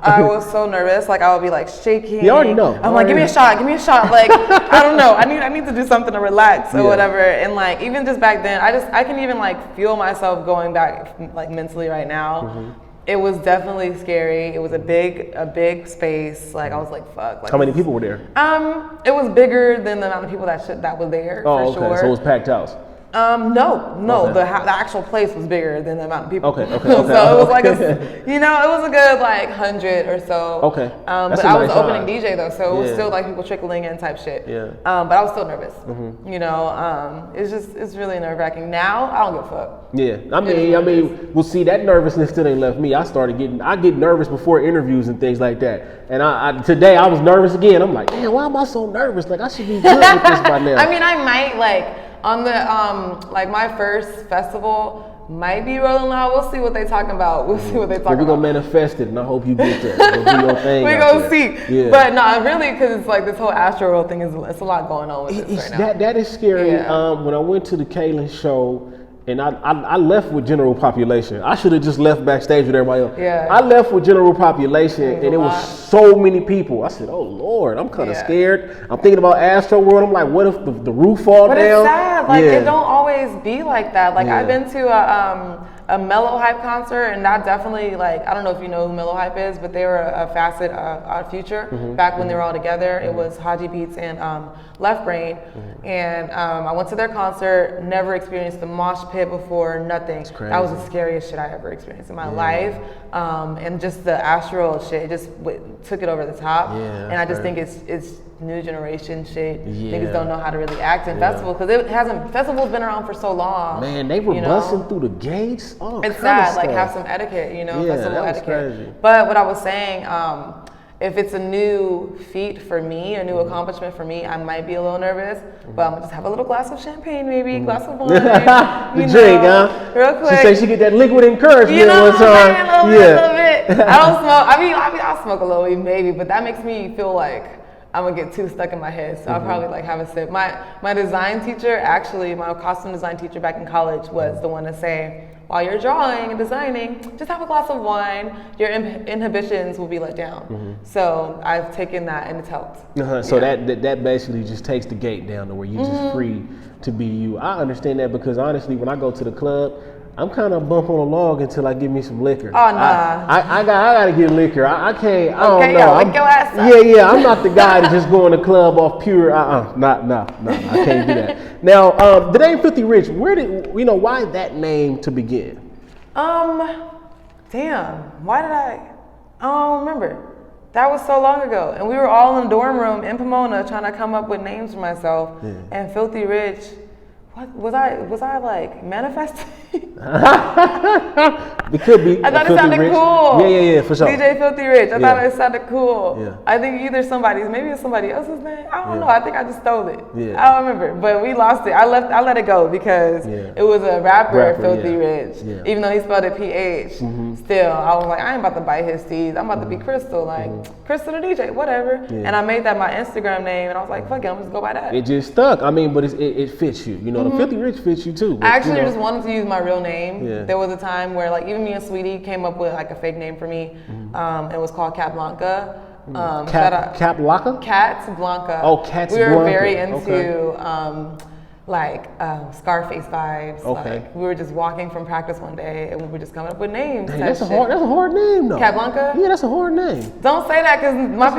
I was so nervous, like I would be like shaking. You already know. I'm like, give me a shot, like, I don't know, I need to do something to relax or whatever. And like, even just back then, I can even like feel myself going back like mentally right now. It was definitely scary. It was a big space. Like I was like, fuck. Like, how many people were there? It was bigger than the amount of people that was there, for sure. So it was packed house. No. The actual place was bigger than the amount of people. Okay. So it was like it was a good like 100 or so. Okay. But I was the opening DJ though, so it was still like people trickling in type shit. Yeah. But I was still nervous. You know, it's really nerve wracking. Now I don't give a fuck. Yeah. I mean, well, see, that nervousness still ain't left me. I get nervous before interviews and things like that. And today I was nervous again. I'm like, man, why am I so nervous? Like I should be good with this by now. I mean, I might like. On the like my first festival might be Rolling Loud. We'll see what they talking about. We're gonna manifest it, and I hope you get that. It'll be your thing. We're gonna see. Yeah. But no, really, because it's like this whole Astro World thing it's a lot going on with this right now. That is scary. Yeah. When I went to the Kaylin show, and I left with general population. I should have just left backstage with everybody else. Yeah. I left with general population, and it was so many people. I said, "Oh Lord, I'm kind of scared." I'm thinking about Astro World. I'm like, "What if the roof fall down?" But it's sad. Like it don't always be like that. Like I've been to a Mellow Hype concert, and that definitely, like, I don't know if you know who Mellow Hype is, but they were a facet of Future back when they were all together. It was Haji Beats and Left Brain, and I went to their concert, never experienced the mosh pit before, nothing. That was the scariest shit I ever experienced in my life, and just the astral shit just took it over the top, and I just think it's new generation shit. Niggas don't know how to really act in festivals, because festivals been around for so long. Man, they were busting through the gates. It's sad, like have some etiquette, festival etiquette. Crazy. But what I was saying, if it's a new feat for me, a new accomplishment for me, I might be a little nervous, but I'm gonna just have a little glass of champagne, maybe, glass of wine. The drink, huh? Real quick. She said she get that liquid encouragement one time. A little bit. I don't smoke. I mean, I'll smoke a little weed, maybe, but that makes me feel like I'm gonna get too stuck in my head, so I'll probably like have a sip. My design teacher, actually, my costume design teacher back in college was the one to say, while you're drawing and designing, just have a glass of wine. Your inhibitions will be let down. So I've taken that, and it's helped. So that basically just takes the gate down to where you're just free to be you. I understand that, because honestly, when I go to the club, I'm kind of bump on a log until I get me some liquor. Oh, nah. I gotta get liquor. I can't, I don't know. Lick your ass up. Yeah, I'm not the guy to just go in the club off pure, nah, I can't do that. Now, the name Filthy Rich, why that name to begin? Damn, why did I don't remember. That was so long ago. And we were all in the dorm room in Pomona trying to come up with names for myself. And Filthy Rich, what was I like manifesting? It could be. I thought it sounded cool. Yeah, for sure. DJ Filthy Rich. I thought it sounded cool. Yeah. I think maybe it's somebody else's name. I don't know. I think I just stole it. Yeah. I don't remember. But we lost it. I let it go because it was a rapper Filthy Rich. Yeah. Even though he spelled it PH. Still, I was like, I ain't about to bite his teeth. I'm about to be Crystal. Like, Crystal the DJ, whatever. Yeah. And I made that my Instagram name, and I was like, fuck it, I'm just go by that. It just stuck. I mean, but it fits you. The Filthy Rich fits you too. But, I actually just wanted to use my real name. Yeah. There was a time where like even me and Sweetie came up with like a fake name for me. It was called Cat Blanca. Cat Blanca? Cat Blanca. Oh, Cat Blanca. We were very into Scarface vibes. Okay. Like, we were just walking from practice one day and we were just coming up with names. Dang, that's a hard name though. Cat Blanca? Yeah, that's a hard name. Don't say that, because my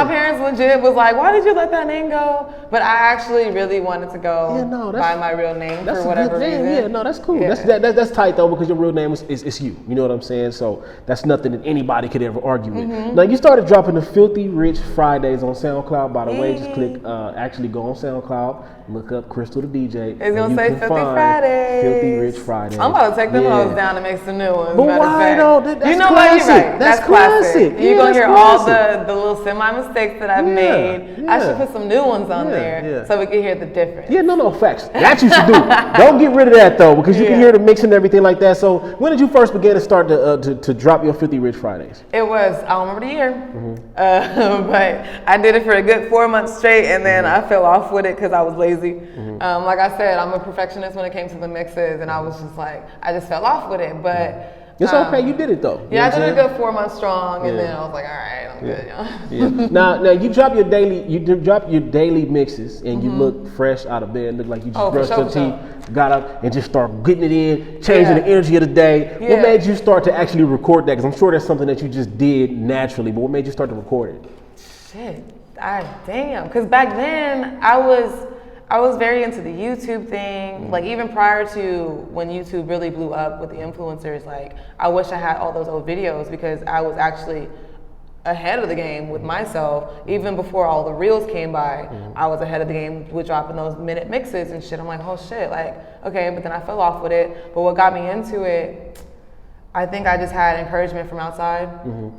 parents legit was like, why did you let that name go? But I actually really wanted to go by my real name for whatever reason. Yeah, no, that's cool. Yeah. That's tight though, because your real name is you. You know what I'm saying? So that's nothing that anybody could ever argue with. Now you started dropping the Filthy Rich Fridays on SoundCloud. By the way, just click, actually go on SoundCloud, look up Crystal the DJ. It's gonna say Filthy Fridays. Filthy Rich Fridays. I'm about to take them hoes down and make some new ones. But why though? That's you know classic. What? You're right. That's classic. You're gonna hear all the little semi-mistakes that I've made. I should put some new ones on there so we can hear the difference. Yeah, no, facts. That you should do. Don't get rid of that though, because you can hear the mix and everything like that. So when did you first begin to start to drop your Filthy Rich Fridays? It was, I don't remember the year, but I did it for a good 4 months straight, and then I fell off with it because I was lazy. Like I said, I'm a perfectionist when it came to the mixes, and I was just like, I just fell off with it, but it's okay, you did it though. Yeah, I did it a good 4 months strong, and then I was like, all right, I'm good. Now you drop your daily mixes, and you look fresh out of bed, look like you just brushed your teeth, got up, and just start getting it in, changing the energy of the day. What made you start to actually record that? Because I'm sure that's something that you just did naturally, but what made you start to record it? Shit, damn, because back then I was very into the YouTube thing. Like even prior to when YouTube really blew up with the influencers, like I wish I had all those old videos, because I was actually ahead of the game with myself. Even before all the reels came by, I was ahead of the game with dropping those minute mixes and shit. I'm like, oh shit, like, okay, but then I fell off with it. But what got me into it, I think I just had encouragement from outside,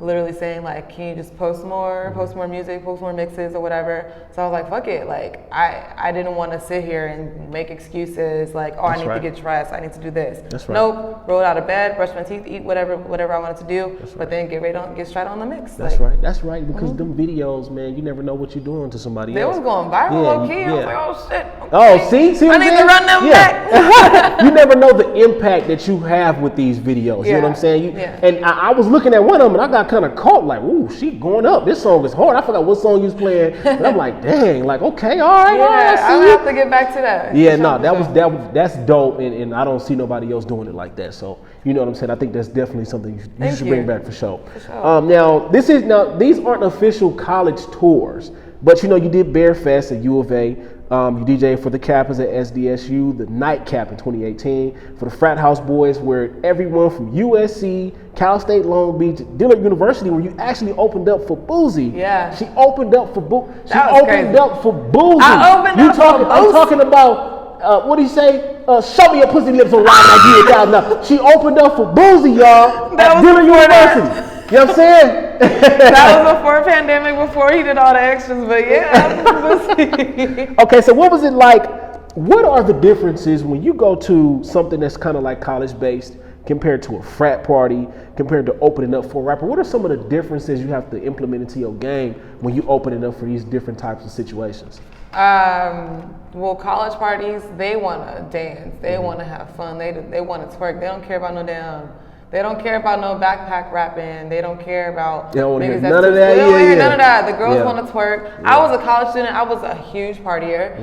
literally saying like, can you just post more music, post more mixes or whatever. So I was like, fuck it. Like I didn't want to sit here and make excuses like, oh, I need to get dressed, I need to do this. Nope, roll out of bed, brush my teeth, eat whatever I wanted to do, but then get straight on the mix. That's right, because them videos, man, you never know what you're doing to somebody else. They was going viral low key. I was like, oh shit. Okay. Oh, see I need to run them back. You never know the impact that you have with these videos. You what I'm saying? And I was looking at one of them and I got kind of caught like, ooh, she going up. This song is hard. I forgot what song you was playing. But I'm like, dang, like, okay, all right. I'll have to get back to that. Yeah, no, that's dope, and I don't see nobody else doing it like that. So you know what I'm saying? I think that's definitely something you should bring back for sure. Now these aren't official college tours, but you know you did Bear Fest at U of A. You DJed for the Kappas at SDSU, the Nightcap in 2018, for the Frat House Boys, where everyone from USC, Cal State Long Beach, Dillard University, where you actually opened up for Boozy. Yeah. She opened up for Boozy. I'm talking about, what do you say? Show me your pussy lips on Ryan Nigeria. Now, she opened up for Boozy, y'all, at Dillard University. You know what I'm saying? That was before pandemic, before he did all the extras, but yeah. Okay, so what was it like? What are the differences when you go to something that's kind of like college-based compared to a frat party, compared to opening up for a rapper? What are some of the differences you have to implement into your game when you opening up for these different types of situations? Well, college parties, they want to dance. They want to have fun. They want to twerk. They don't care about They don't care about no backpack rapping. They don't care about none of that. They don't hear none of that. The girls want to twerk. I was a college student. I was a huge partier.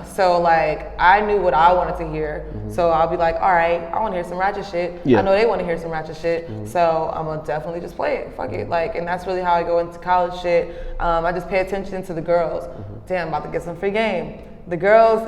So like I knew what I wanted to hear. So I'll be like, all right, I want to hear some ratchet shit. I know they want to hear some ratchet shit. So I'm gonna definitely just play it. Fuck it. Like, and that's really how I go into college shit. I just pay attention to the girls. Damn, I'm about to get some free game. The girls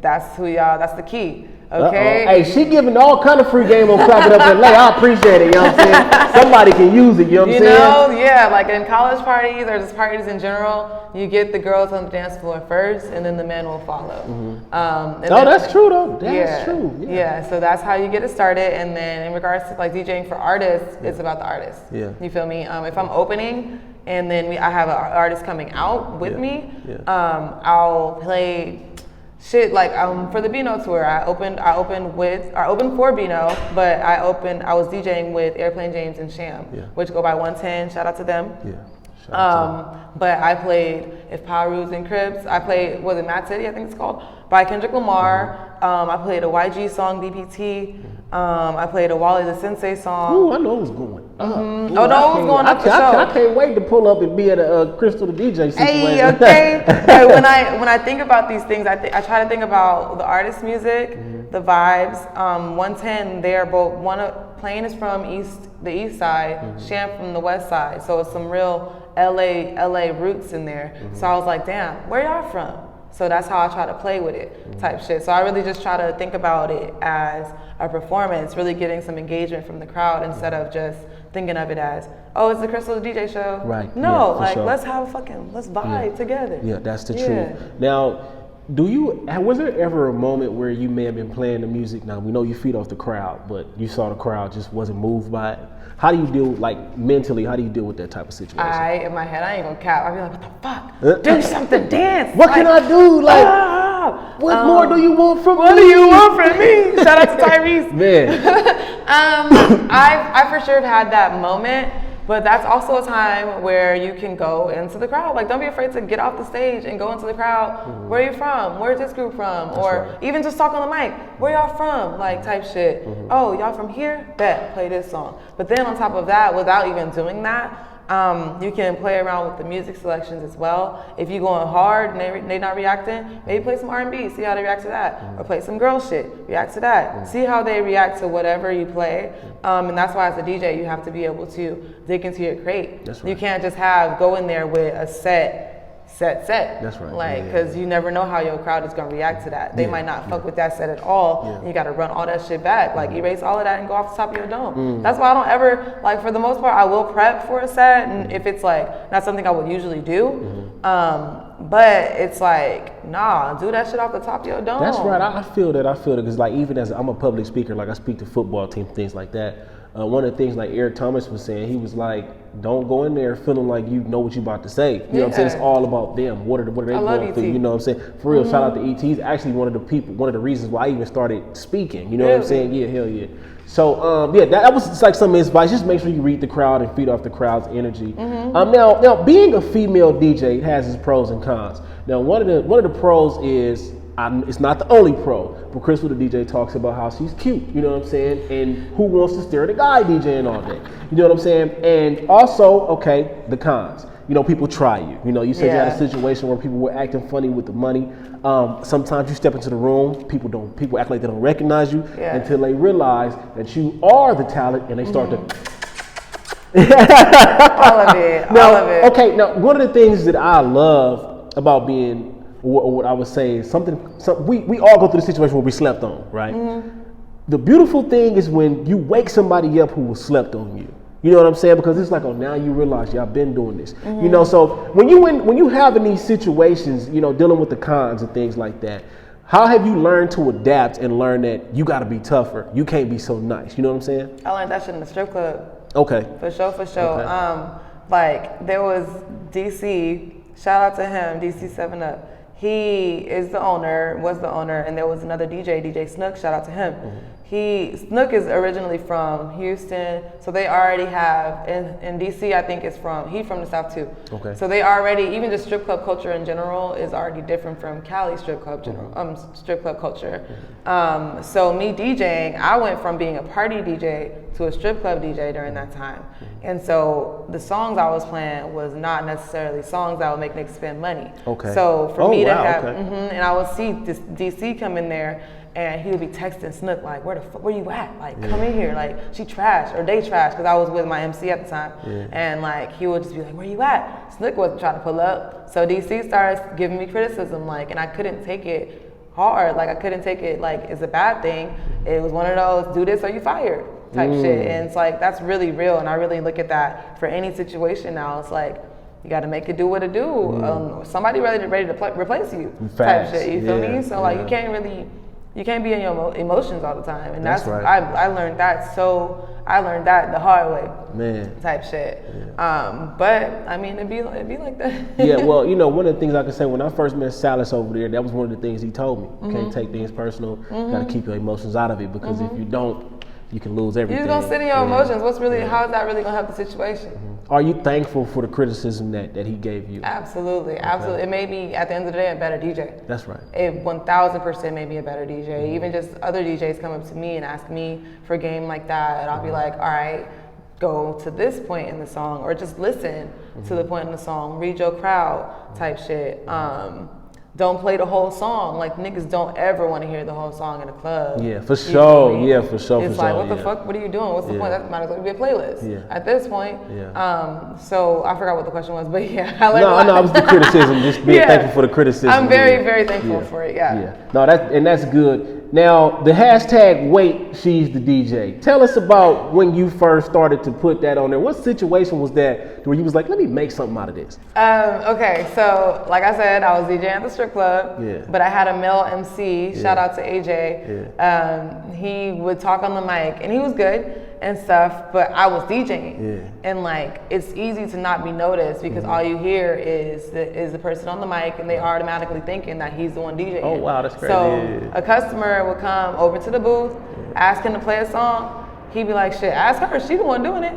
that's the key. Okay. Hey, she giving all kind of free game on Clapitup LA. I appreciate it. You know what I'm saying? Somebody can use it. You know what I'm saying? Yeah. Like in college parties or just parties in general, you get the girls on the dance floor first, and then the men will follow. That's true though. That's true. Yeah. So that's how you get it started. And then in regards to like DJing for artists, it's about the artists. Yeah. You feel me? If I'm opening and then I have an artist coming out with me, I'll play. Shit, like for the Bino tour, I opened for Bino, but I was DJing with Airplane James and Sham, which go by 110. Shout out to them. But I played If Pyros and Crips. I played Mad City, I think it's called, by Kendrick Lamar. I played a YG song, DPT. I played a Wally the Sensei song. Ooh, I know it was going. It was going up for sure. I can't wait to pull up and be at a Crystal the DJ situation. Hey, okay. But when I think about these things, I try to think about the artist's music, the vibes. 110, they are both Plane is from the east side, Sham from the west side. So it's some real LA roots in there. So I was like, damn, where y'all from? So that's how I try to play with it, type shit. So I really just try to think about it as a performance, really getting some engagement from the crowd instead of just thinking of it as, oh, it's the Crystal the DJ show. Right. No, let's vibe together. Yeah, that's the truth. Now, was there ever a moment where you may have been playing the music? Now, we know you feed off the crowd, but you saw the crowd just wasn't moved by it. How do you deal, like, mentally, how do you deal with that type of situation? In my head, I ain't gonna cap. I'd be like, what the fuck? Do something, dance. What can I do? Like, what more do you want from me? What do you want from me? Shout out to Tyrese. Man. I for sure have had that moment. But that's also a time where you can go into the crowd. Like, don't be afraid to get off the stage and go into the crowd. Where are you from? Where's this group from? Even just talk on the mic. Where y'all from? Like, type shit. Oh, y'all from here? Bet, play this song. But then on top of that, without even doing that, you can play around with the music selections as well. If you're going hard and they not reacting, maybe play some R&B, see how they react to that. Or play some girl shit, react to that. See how they react to whatever you play. And that's why as a DJ, you have to be able to dig into your crate. That's right. You can't just go in there with a set. That's right. Like, because you never know how your crowd is going to react to that. They might not fuck with that set at all. You got to run all that shit back. Like, erase all of that and go off the top of your dome. That's why I don't ever, like, for the most part, I will prep for a set. And if it's, like, not something I would usually do. But it's like, nah, do that shit off the top of your dome. That's right. I feel that. Because, like, even as I'm a public speaker, like, I speak to football teams, things like that. One of the things like Eric Thomas was saying, he was like, don't go in there feeling like you know what you're about to say. You know what I'm saying? It's all about them. What are they going through? You know what I'm saying? For real, shout out to E.T. He's actually one of the reasons why I even started speaking. You know what I'm saying? Yeah, hell yeah. So, that was just like some advice. Just make sure you read the crowd and feed off the crowd's energy. Now, being a female DJ has its pros and cons. Now, one of the pros is it's not the only pro, but Crystal the DJ talks about how she's cute, you know what I'm saying? And who wants to stare at a guy DJing all day? You know what I'm saying? And also, okay, the cons. You know, people try you. You know, you said you had a situation where people were acting funny with the money. Sometimes you step into the room, people act like they don't recognize you until they realize that you are the talent, and they start to all of it. Okay, now one of the things that I love about being, or what I would say, we all go through the situation where we slept on, right? The beautiful thing is when you wake somebody up who was slept on you. You know what I'm saying? Because it's like, oh, now you realize y'all been doing this. You know, so when you have in these situations, you know, dealing with the cons and things like that, how have you learned to adapt and learn that you got to be tougher? You can't be so nice. You know what I'm saying? I learned that shit in the strip club. Okay. For sure. Okay. Like there was DC. Shout out to him, DC 7 Up. He was the owner, and there was another DJ Snook. Shout out to him. Snook is originally from Houston, so they already have in DC. I think he's from the South too. Okay. So they already, even just strip club culture in general is already different from Cali strip club strip club culture. So me DJing, I went from being a party DJ to a strip club DJ during that time, and so the songs I was playing was not necessarily songs that would make niggas spend money. Okay. So for me to have, and I would see this DC come in there. And he would be texting Snook like, where you at? Like, come in here. Like, she trash or they trash, because I was with my MC at the time. And like, he would just be like, where you at? Snook wasn't trying to pull up. So DC started giving me criticism, like, and I couldn't take it hard. Like, I couldn't take it like it's a bad thing. It was one of those, do this or you fired type shit. And it's like, that's really real. And I really look at that for any situation now. It's like, you got to make it do what it do. Somebody ready to replace you type shit. You feel me? So like, you can't be in your emotions all the time, and that's right. I learned that. So I learned that the hard way, type shit. But I mean, it'd be like that. Yeah, well, you know, one of the things I can say, when I first met Salas over there, that was one of the things he told me. You can't take things personal. You got to keep your emotions out of it, because if you don't, you can lose everything. You're just gonna sit in your emotions. How is that really gonna help the situation? Are you thankful for the criticism that he gave you? Absolutely. It made me, at the end of the day, a better DJ. That's right. It 1000% made me a better DJ. Even just other DJs come up to me and ask me for a game like that, and I'll be like, all right, go to this point in the song, or just listen to the point in the song, read your crowd type shit. Don't play the whole song. Like, niggas don't ever want to hear the whole song in a club. Yeah, for sure. Yeah, for sure. It's like, what the fuck? What are you doing? What's the point? That might as well be a playlist at this point. So I forgot what the question was, but I learned a lot. No, it was the criticism. Just being thankful for the criticism. I'm very, very thankful for it. Yeah. No, that's good. Now, the hashtag wait, she's the DJ. Tell us about when you first started to put that on there. What situation was that where you was like, let me make something out of this? Okay, so like I said, I was DJing at the strip club, but I had a male MC, shout out to AJ. He would talk on the mic, and he was good and stuff, but I was DJing, and like, it's easy to not be noticed, because all you hear is the person on the mic, and they automatically thinking that he's the one DJing. Oh wow, that's crazy. So a customer would come over to the booth, ask him to play a song. He'd be like, shit, ask her, she the one doing it.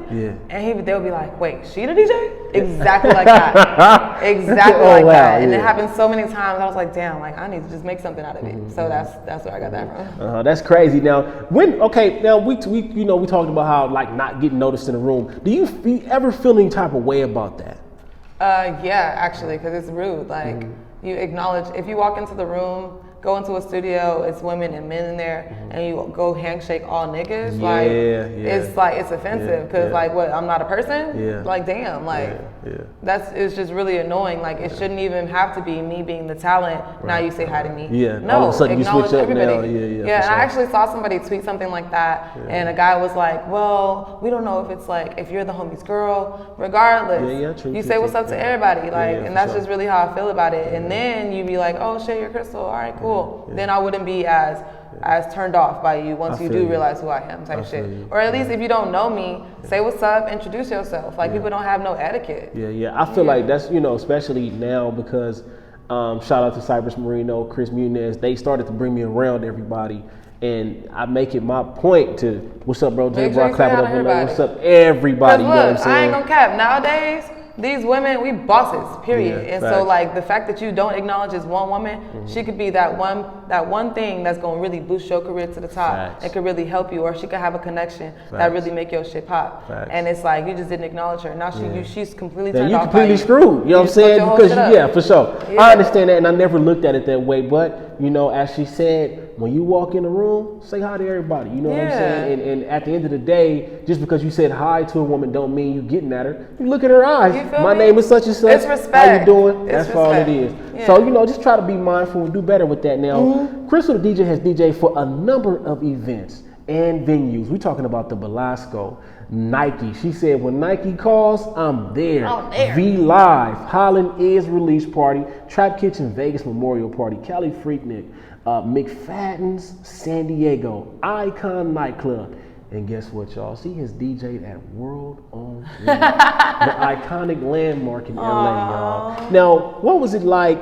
And they'll be like, wait, she the DJ? Exactly like that. Exactly like that. And it happened so many times. I was like, damn, like, I need to just make something out of it. So that's where I got that from. That's crazy. Now, we talked about how, like, not getting noticed in the room. Do you ever feel any type of way about that? Yeah, actually, because it's rude. Like, you acknowledge, if you walk into the room, go into a studio, it's women and men in there, and you go handshake all niggas, it's offensive, because like, what, I'm not a person? Like, damn, like, it's just really annoying. Like, it shouldn't even have to be me being the talent. Now you say hi to me. No, all of a sudden acknowledge you switch up everybody. Now. And I actually saw somebody tweet something like that, and a guy was like, well, we don't know if it's like, if you're the homie's girl, regardless, you say what's up to everybody, like, and that's just really how I feel about it. And then you be like, oh shit, you're Crystal, all right, cool. Then I wouldn't be as turned off by you once you do realize who I am, type shit. Or at least if you don't know me, say what's up, introduce yourself. Like, people don't have no etiquette. I feel like that's, especially now, because shout out to Cypress Marino, Chris Muniz, they started to bring me around everybody. And I make it my point to, what's up, bro? J.Brock, Clapitup LA, what's up, everybody? You know what I'm saying? I ain't gonna cap. Nowadays, these women, we bosses, period. Yeah, and facts. so like the fact that you don't acknowledge as one woman, she could be that one thing that's gonna really boost your career to the top. Facts. It could really help you, or she could have a connection that Facts. really make your shit pop. Facts. And it's like you just didn't acknowledge her. Now she's completely Then turned you off completely by you. screwed. You know what I'm just fucked saying? your whole Because shit up. yeah, for sure. Yeah. I understand that, and I never looked at it that way. But you know, as she said, when you walk in the room, say hi to everybody. You know what I'm saying? And at the end of the day, just because you said hi to a woman, don't mean you getting at her. You look at her eyes. You feel My me? name is such and such. It's respect. How you doing? It's That's all it respect. is. Yeah. So you know, just try to be mindful and do better with that. Now, Crystal the DJ has DJed for a number of events and venues. We're talking about the Belasco, Nike. She said, when Nike calls, I'm there. I'm there. V Live, Holland is Release Party, Trap Kitchen Vegas Memorial Party, Cali Freaknik, McFadden's San Diego, Icon Nightclub. And guess what, y'all? She has DJed at World on Wheels, the iconic landmark in LA, y'all. Now, what was it like?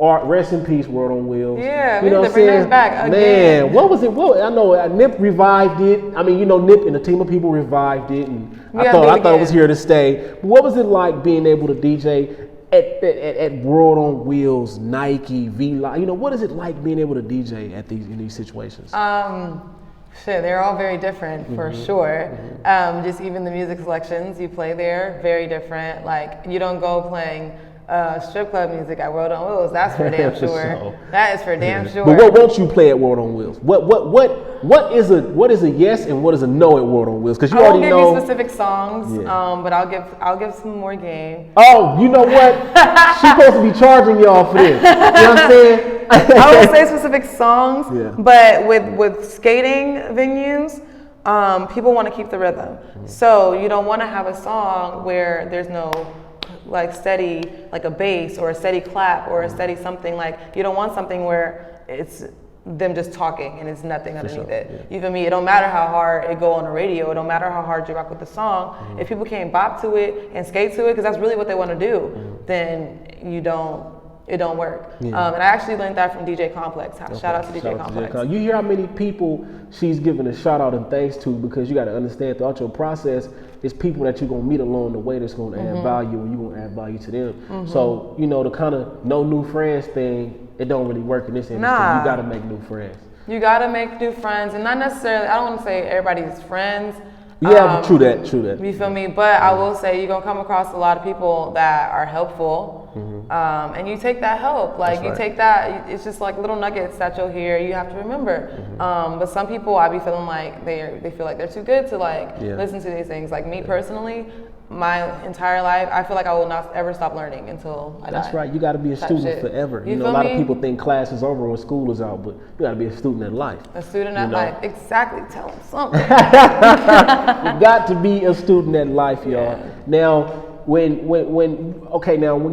Rest in peace, World on Wheels. Yeah, you know we what I'm need to bring saying? that back again. Man, what was it? I know Nip revived it. I mean, you know, Nip and a team of people revived it, and I thought it was here to stay. But what was it like being able to DJ at World on Wheels, Nike, V Live? You know, what is it like being able to DJ at in these situations? Shit, they're all very different for sure. Just even the music selections you play there, very different. Like you don't go playing strip club music at World on Wheels. That's for damn sure. That is for damn sure. But what won't you play at World on Wheels? What is a yes and what is a no at World on Wheels? Because you already know. I won't give you specific songs, but I'll give some more game. Oh, you know what? She's supposed to be charging y'all for this. You know what I'm saying? I won't say specific songs, but with skating venues, people want to keep the rhythm. So you don't want to have a song where there's no like steady, like a bass or a steady clap or a steady something. Like you don't want something where it's them just talking and it's nothing underneath it. You feel me? It don't matter how hard it go on the radio. It don't matter how hard you rock with the song. If people can't bop to it and skate to it, because that's really what they want to do, then it don't work. And I actually learned that from DJ Complex. Shout out to DJ Complex. You hear how many people she's giving a shout out and thanks to, because you got to understand throughout your process, it's people that you're going to meet along the way that's going to add value, and you're going to add value to them. So, you know, the kind of no new friends thing, it don't really work in this industry. You got to make new friends. You got to make new friends, and not necessarily, I don't want to say everybody's friends. Yeah, true that. You feel me? But I will say you're going to come across a lot of people that are helpful. And you take that help. Like you take that, it's just like little nuggets that you'll hear, you have to remember. But some people, I be feeling like they feel like they're too good to like listen to these things. Like me personally, my entire life, I feel like I will not ever stop learning until I die. That's right. You got to be a student forever. You know, a lot of people think class is over when school is out, but you got to be a student at life. A student at life. Exactly. Tell them something. You got to be a student at life, y'all. Now, when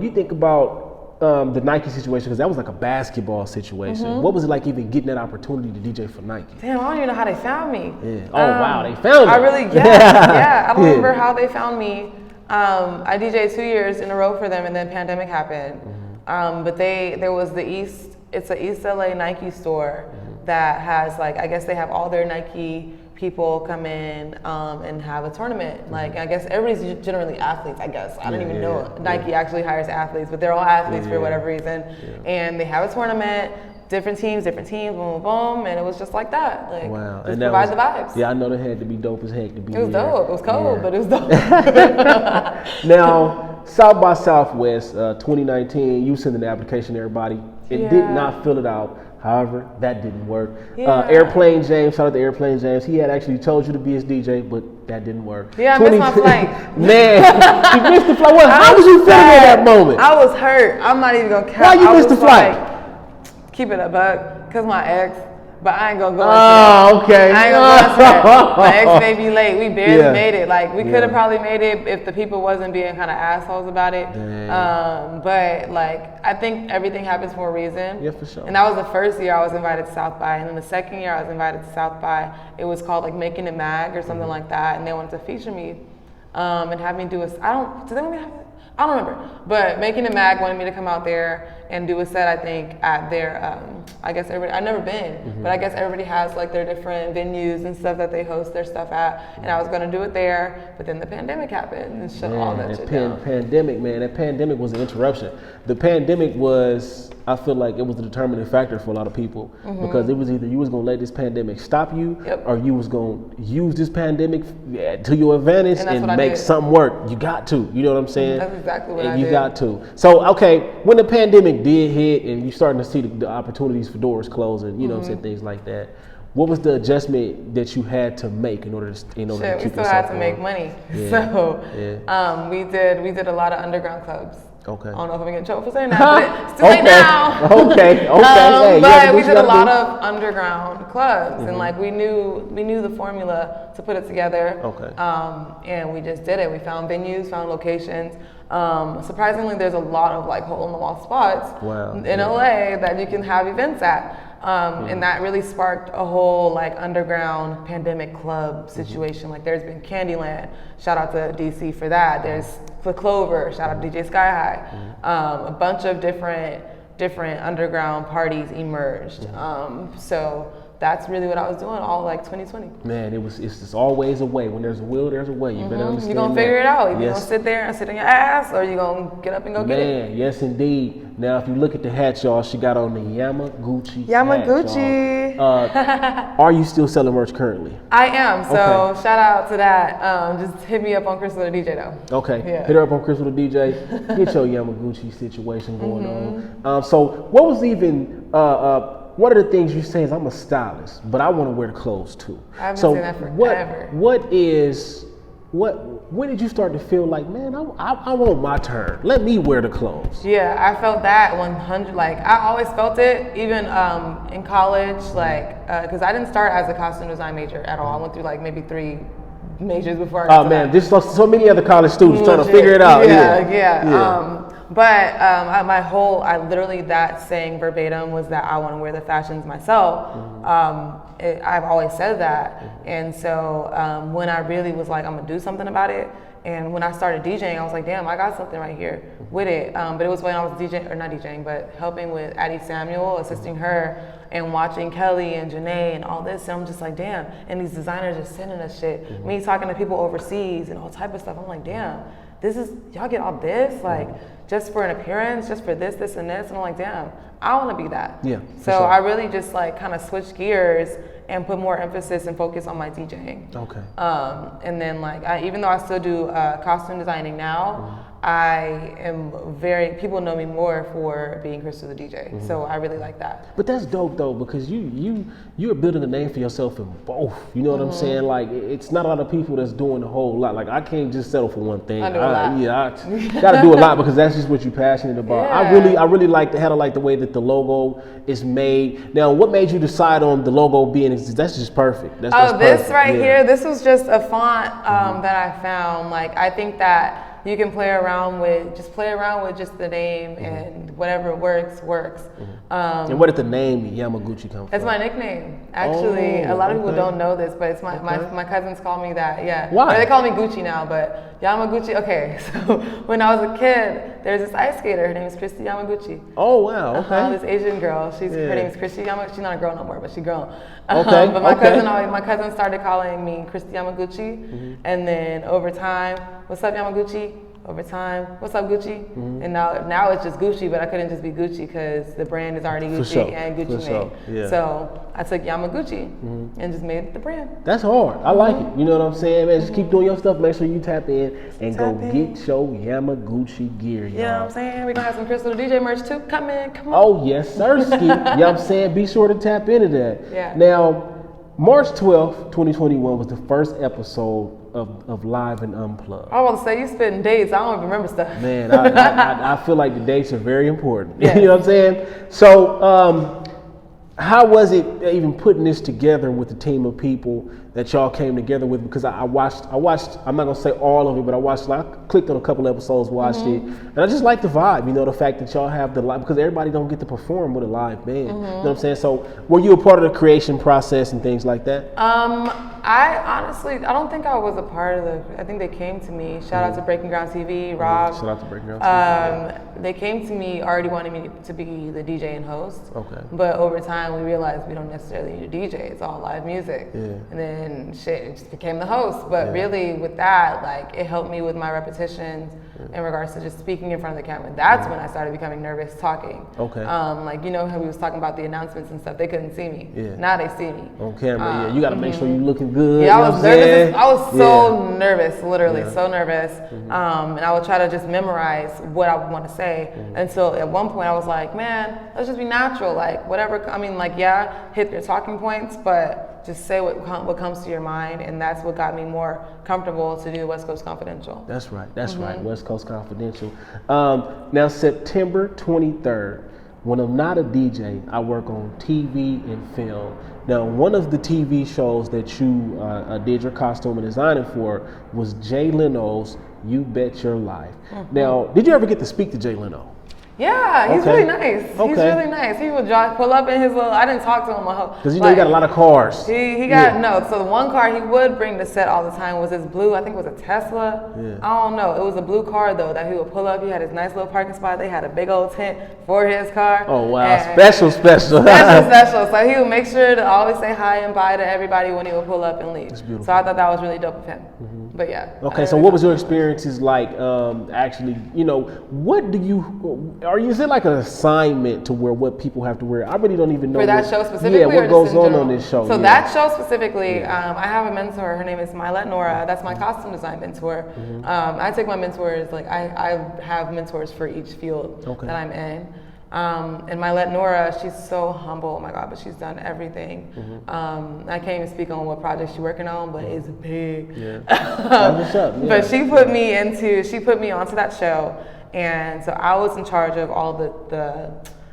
you think about the Nike situation, because that was like a basketball situation. What was it like even getting that opportunity to DJ for Nike? Damn, I don't even know how they found me. Yeah. Oh wow, they found you. I don't remember how they found me. I DJed 2 years in a row for them, and then pandemic happened. But there was it's a East LA Nike store that has like, I guess they have all their Nike people come in and have a tournament. Like I guess everybody's generally athletes, I guess. I don't even know. Nike actually hires athletes, but they're all athletes for whatever reason. And they have a tournament, different teams, boom, boom, boom, and it was just like that. Like, wow. just provide the vibes. Yeah, I know they had to be dope as heck to be. It was dope. It was cold, but it was dope. Now, South by Southwest 2019, you sent an application to everybody. It did not fill it out. However, that didn't work. Airplane James, shout out to Airplane James. He had actually told you to be his DJ, but that didn't work. Yeah, I missed my flight. Man, you missed the flight. How was you feeling at that moment? I was hurt. I'm not even gonna count. Why you missed the flight? Keep it a buck, cause my ex. But I ain't gonna go into that. Okay. I ain't gonna go into that. My ex may be late. We barely made it. Like we could have probably made it if the people wasn't being kind of assholes about it. But like I think everything happens for a reason. Yeah, for sure. And that was the first year I was invited to South by, and then the second year I was invited to South by. It was called like Making It Mag or something like that, and they wanted to feature me and have me do I don't remember. But Making It Mag wanted me to come out there and do a set, I think, at their, I guess everybody, I've never been, but I guess everybody has like their different venues and stuff that they host their stuff at, and I was gonna do it there, but then the pandemic happened and shut all that shit down. Pandemic, man, that pandemic was an interruption. The pandemic was, I feel like it was the determining factor for a lot of people, because it was either you was gonna let this pandemic stop you, or you was gonna use this pandemic to your advantage and make something work. You got to, you know what I'm saying? That's exactly what I did. You got to. So, okay, when the pandemic did hit and you starting to see the opportunities for doors closing, you know what I'm saying, things like that, what was the adjustment that you had to make in order to keep yourself going? We still had to make money. So we did a lot of underground clubs. Okay. I don't know if I'm gonna get in trouble for saying that, but it's too late now. Okay. Hey, but we did a lot of underground clubs, and like we knew the formula to put it together. Okay. And we just did it. We found venues, found locations. Surprisingly, there's a lot of like hole in the wall spots in LA that you can have events at. And that really sparked a whole like underground pandemic club situation. Like there's been Candyland, shout out to DC for that. There's The Clover, shout out to DJ Sky High. A bunch of different underground parties emerged. So that's really what I was doing all like 2020. Man, it's just always a way. When there's a will, there's a way. You better understand. You're gonna figure it out. You're gonna sit there and sit on your ass, or you're gonna get up and go get it. Man, yes indeed. Now if you look at the hat, y'all, she got on the Yamaguchi Yamaguchi. Hat, are you still selling merch currently? I am, so shout out to that. Just hit me up on Crystal the DJ though. Okay, hit her up on Crystal the DJ. Get your Yamaguchi situation going on. So what was even one of the things you say is I'm a stylist, but I want to wear the clothes too. I've been saying that forever. When did you start to feel like, man, I want my turn. Let me wear the clothes. Yeah, I felt that 100. Like I always felt it, even in college. Like, because I didn't start as a costume design major at all. I went through like maybe 3 majors before. I got to that. There's so many other college students trying to figure it out. I literally, that saying verbatim was that I want to wear the fashions myself. I've always said that. And so when I really was like, I'm gonna do something about it. And when I started DJing, I was like, damn, I got something right here with it. But it was when I was not DJing, but helping with Addie Samuel, assisting her, and watching Kelly and Janae and all this. And I'm just like, damn. And these designers just sending us shit. Me talking to people overseas and all type of stuff. I'm like, damn, y'all get all this? Like, just for an appearance, just for this, and this. And I'm like, damn, I want to be that. Yeah. So I really just like kind of switched gears and put more emphasis and focus on my DJing. Okay. And then like, even though I still do costume designing now, I am people know me more for being Crystal the DJ. So I really like that. But that's dope though, because you're building a name for yourself in both. You know what I'm saying? Like, it's not a lot of people that's doing a whole lot. Like, I can't just settle for one thing. I do a lot. I gotta do a lot because that's just what you're passionate about. Yeah. I really like the way that the logo is made. Now, what made you decide on the logo being, that's just perfect. That's this perfect. right here, this was just a font that I found. Like, I think that you can play around with just the name, and whatever works. And where did the name Yamaguchi come from? It's my nickname, actually. A lot of people don't know this, but it's my cousins call me that. Yeah. Why? They call me Gucci now, but Yamaguchi. Okay, so when I was a kid, there's this ice skater. Her name is Christy Yamaguchi. Oh wow. Okay. This Asian girl. Her name is Christy Yamaguchi. She's not a girl no more, but she's grown. Okay. But my cousin started calling me Christy Yamaguchi, and then over time, what's up Yamaguchi? Over time, what's up Gucci? And now it's just Gucci, but I couldn't just be Gucci because the brand is already Gucci and Gucci made. Yeah. So I took Yamaguchi and just made it the brand. That's hard. I like it. You know what I'm saying, man? Just keep doing your stuff. Make sure you tap in and go get your Yamaguchi gear, y'all. You know what I'm saying? We're going to have some Crystal the DJ merch too. Come on. Oh, yes, sir, Ski. You know what I'm saying? Be sure to tap into that. Yeah. Now, March 12th, 2021 was the first episode of Live and Unplugged. I want to say, you spitting dates. I don't even remember stuff. Man, I feel like the dates are very important. Yes. You know what I'm saying? So, how was it even putting this together with the team of people that y'all came together with? Because I watched, I'm not going to say all of it, but I clicked on a couple episodes, watched it, and I just like the vibe, you know, the fact that y'all have the live, because everybody don't get to perform with a live band. You know what I'm saying? So were you a part of the creation process and things like that? I honestly, I don't think I was a part of I think they came to me. Shout out to Breaking Ground TV, Rob. Shout out to Breaking Ground TV. they came to me already wanting me to be the DJ and host. Okay. But over time, we realized we don't necessarily need a DJ. It's all live music. Yeah. And then it just became the host. But really, with that, like, it helped me with my repetitions in regards to just speaking in front of the camera. That's when I started becoming nervous talking. Okay. Like, you know how we was talking about the announcements and stuff. They couldn't see me. Yeah. Now they see me On camera. You got to make sure you're looking good. Yeah, I was nervous. I was so Yeah. nervous, literally so nervous. And I would try to just memorize what I would want to say until at one point I was like, man, let's just be natural. Like, whatever. I mean, like, yeah, hit your talking points, but just say what comes to your mind. And that's what got me more comfortable to do West Coast Confidential. That's right. That's right. West Coast Confidential. Now, September 23rd, when I'm not a DJ, I work on TV and film. Now, one of the TV shows that you did your costume and designing for was Jay Leno's You Bet Your Life. Now, did you ever get to speak to Jay Leno? Yeah, he's really nice. He's really nice. He would pull up in his little, I didn't talk to him. Because you know he got a lot of cars. He got, no, so the one car he would bring to set all the time was his blue, I think it was a Tesla. Yeah. I don't know. It was a blue car though that he would pull up. He had his nice little parking spot. They had a big old tent for his car. Oh wow, special. So he would make sure to always say hi and bye to everybody when he would pull up and leave. That's beautiful. So I thought that was really dope of him. But yeah. Okay, so what was your experiences like actually, you know, what do you, is it like an assignment to wear what people have to wear? I really don't even know. For that show specifically? Yeah, what goes on this show? So that show specifically, I have a mentor. Her name is Mylet Nora. That's my costume design mentor. I take my mentors, like I have mentors for each field that I'm in. And Mylet Nora, she's so humble, oh my God, but she's done everything. I can't even speak on what project she's working on, but it's big. What's up? Yeah. But she put me onto that show. And so I was in charge of all the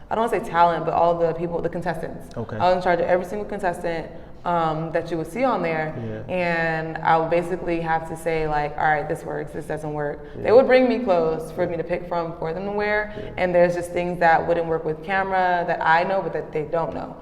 I don't want to say talent, but all the people, the contestants. Okay. I was in charge of every single contestant that you would see on there. And I would basically have to say like, all right, this works, this doesn't work. They would bring me clothes for me to pick from for them to wear. And there's just things that wouldn't work with camera that I know, but that they don't know.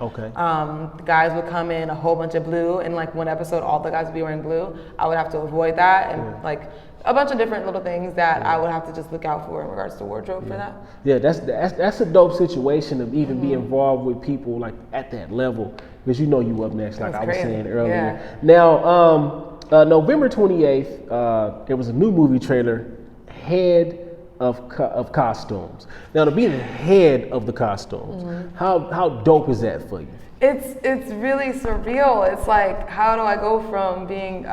The guys would come in a whole bunch of blue, and like one episode, all the guys would be wearing blue. I would have to avoid that and like a bunch of different little things that I would have to just look out for in regards to wardrobe for that. Yeah, that's a dope situation of even be involved with people like at that level, because you know you up next, like I was saying earlier. Now, November 28th, there was a new movie trailer, Head of Costumes. Now, to be the head of the costumes, how dope is that for you? It's really surreal. It's like, how do I go from being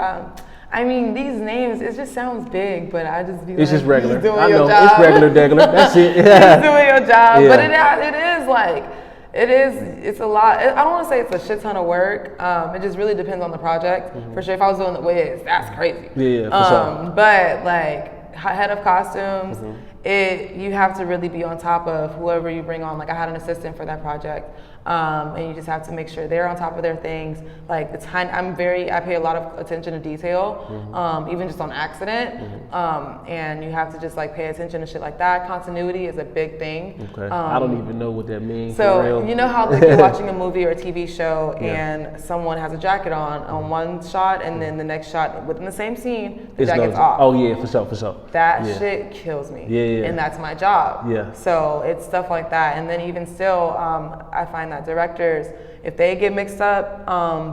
I mean, these names, it just sounds big, but I just be it's just regular. Doing I know, your job. it's regular. That's it. Just doing your job. But it is like, it's a lot. I don't want to say it's a shit ton of work. It just really depends on the project. For sure, if I was doing the Wiz, that's crazy. Yeah, for sure. But like, head of costumes, you have to really be on top of whoever you bring on. Like I had an assistant for that project. And you just have to make sure they're on top of their things. Like I pay a lot of attention to detail, even just on accident. And you have to just like pay attention to shit like that. Continuity is a big thing. I don't even know what that means. So you know how like you're watching a movie or a TV show and someone has a jacket on one shot, and then the next shot within the same scene, the jacket's off. Oh yeah, for sure. That shit kills me. And that's my job. So it's stuff like that. And then even still, I find that directors, if they get mixed up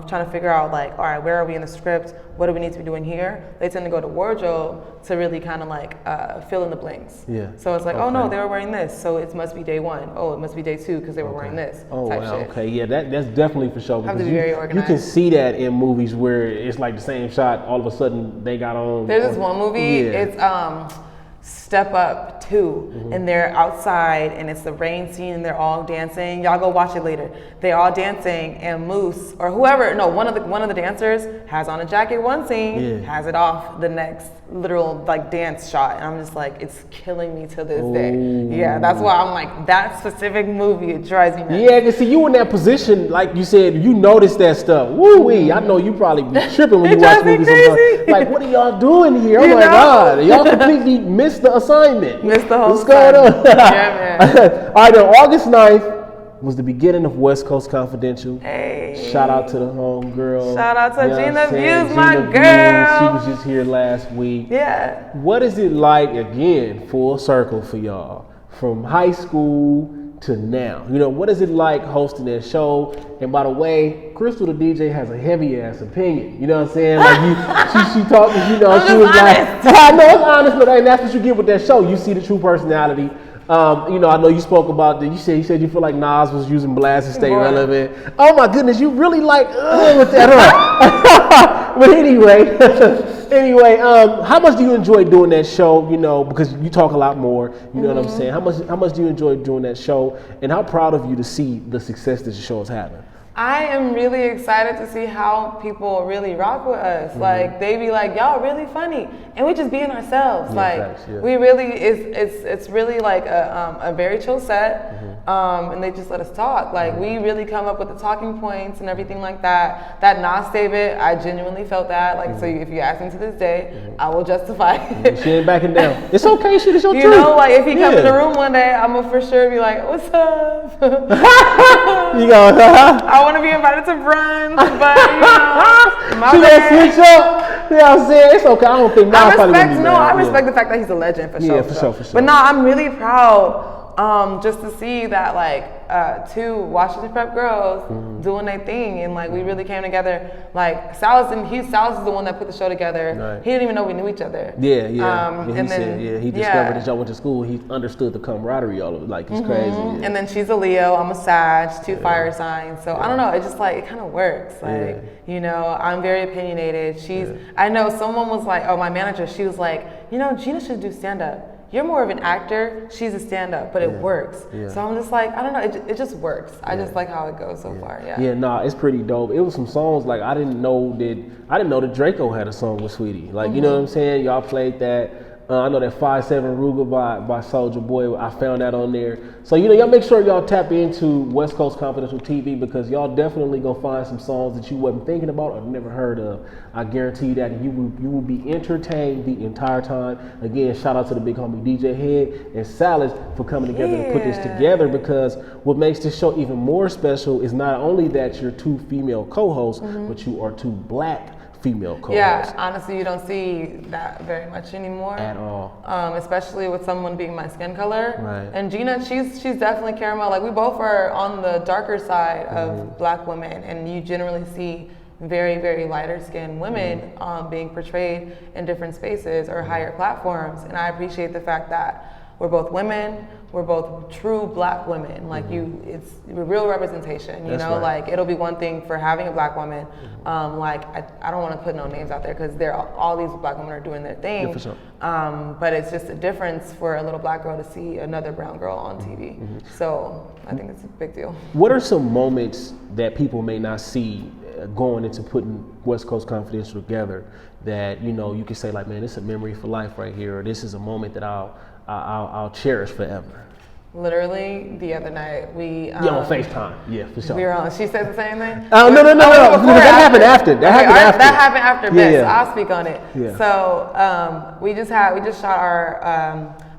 trying to figure out like, all right, where are we in the script, what do we need to be doing here, they tend to go to wardrobe to really kind of like fill in the blanks. So it's like, oh no, they were wearing this, so it must be day one. Oh, it must be day two because they were wearing this. Type shit. Yeah, that's definitely for sure. Have to be very organized. You can see that in movies where it's like the same shot, all of a sudden they got on. There's this one movie, it's Step Up 2, and they're outside and it's the rain scene and they're all dancing. Y'all go watch it later. They're all dancing and Moose or whoever, one of the dancers has on a jacket one scene, has it off the next literal like dance shot, and I'm just like, it's killing me to this day. Yeah, that's why I'm like, that specific movie, it drives me nuts. Yeah, because see, you in that position, like you said, you notice that stuff. Woo-wee, I know you probably be tripping when you watch movies. Like, what are y'all doing here? Oh my God, y'all completely missed the assignment. Missed the whole What's going on? Yeah, man. All right, on August 9th was the beginning of West Coast Confidential. Hey. Shout out to the homegirl. Shout out to Gina Views, my girl. She was just here last week. Yeah. What is it like, again, full circle for y'all, from high school to now? You know, what is it like hosting that show? And by the way, Crystal the DJ has a heavy ass opinion. You know what I'm saying? Like she talking, you know, she was honest. like, I know it's honest, but that's what you get with that show. You see the true personality. You know, I know you spoke about that. You said you feel like Nas was using blasts to stay relevant. Oh my goodness, you really like with that, huh? But anyway, how much do you enjoy doing that show? You know, because you talk a lot more. You know what I'm saying? How much do you enjoy doing that show? And how proud of you to see the success that the show is having? I am really excited to see how people really rock with us. Like they be like, y'all really funny, and we just being ourselves. We really it's really like a very chill set, and they just let us talk. Like we really come up with the talking points and everything like that. That Nas statement, I genuinely felt that. Like so, if you ask me to this day, I will justify it. She ain't backing down. It's okay. Shit, it's your truth. You know, like if he come in the room one day, I'm gonna for sure be like, what's up? You go. I want to be invited to brunch, but you know, my she gonna switch up. You know what I'm saying? It's okay. I don't think Nas probably would be mad. I respect the fact that he's a legend for sure. Yeah, for sure. But no, I'm really proud just to see that like two Washington Prep girls doing their thing, and like we really came together. Like Salas is the one that put the show together. Right. He didn't even know we knew each other. Yeah. He discovered that y'all went to school. He understood the camaraderie. All of it. Like it's crazy. Yeah. And then she's a Leo. I'm a Sag. Two fire signs. So I don't know. It just like it kind of works. Like you know, I'm very opinionated. I know someone was like, oh, my manager. She was like, you know, Gina should do stand up. You're more of an actor, she's a stand-up, but it works. Yeah. So I'm just like, I don't know, it just works. I just like how it goes so far, it's pretty dope. It was some songs, like I didn't know that Draco had a song with Sweetie. Like, you know what I'm saying? Y'all played that. I know that 5'7" Ruger by Soulja Boy, I found that on there. So, you know, y'all make sure y'all tap into West Coast Confidential TV because y'all definitely gonna find some songs that you wasn't thinking about or never heard of. I guarantee you that you will be entertained the entire time. Again, shout out to the big homie DJ Head and Salas for coming together to put this together, because what makes this show even more special is not only that you're two female co-hosts, but you are two black female co-hosts. Yeah, honestly, you don't see that very much anymore. At all. Especially with someone being my skin color. Right. And Gina, she's definitely caramel. Like we both are on the darker side of black women, and you generally see very, very lighter skinned women being portrayed in different spaces or higher platforms. And I appreciate the fact that we're both women, we're both true black women. Like it's real representation, you know? Like it'll be one thing for having a black woman. Like I don't want to put no names out there because all these black women are doing their thing. Yeah, for sure. But it's just a difference for a little black girl to see another brown girl on TV. So I think it's a big deal. What are some moments that people may not see going into putting West Coast Confidential together that, you know, you can say like, man, this is a memory for life right here, or this is a moment that I'll cherish forever? Literally the other night we on FaceTime. Yeah, for sure. We were on. She said the same thing. No. That happened after. That happened after. Yeah. So I'll speak on it. Yeah. So we just shot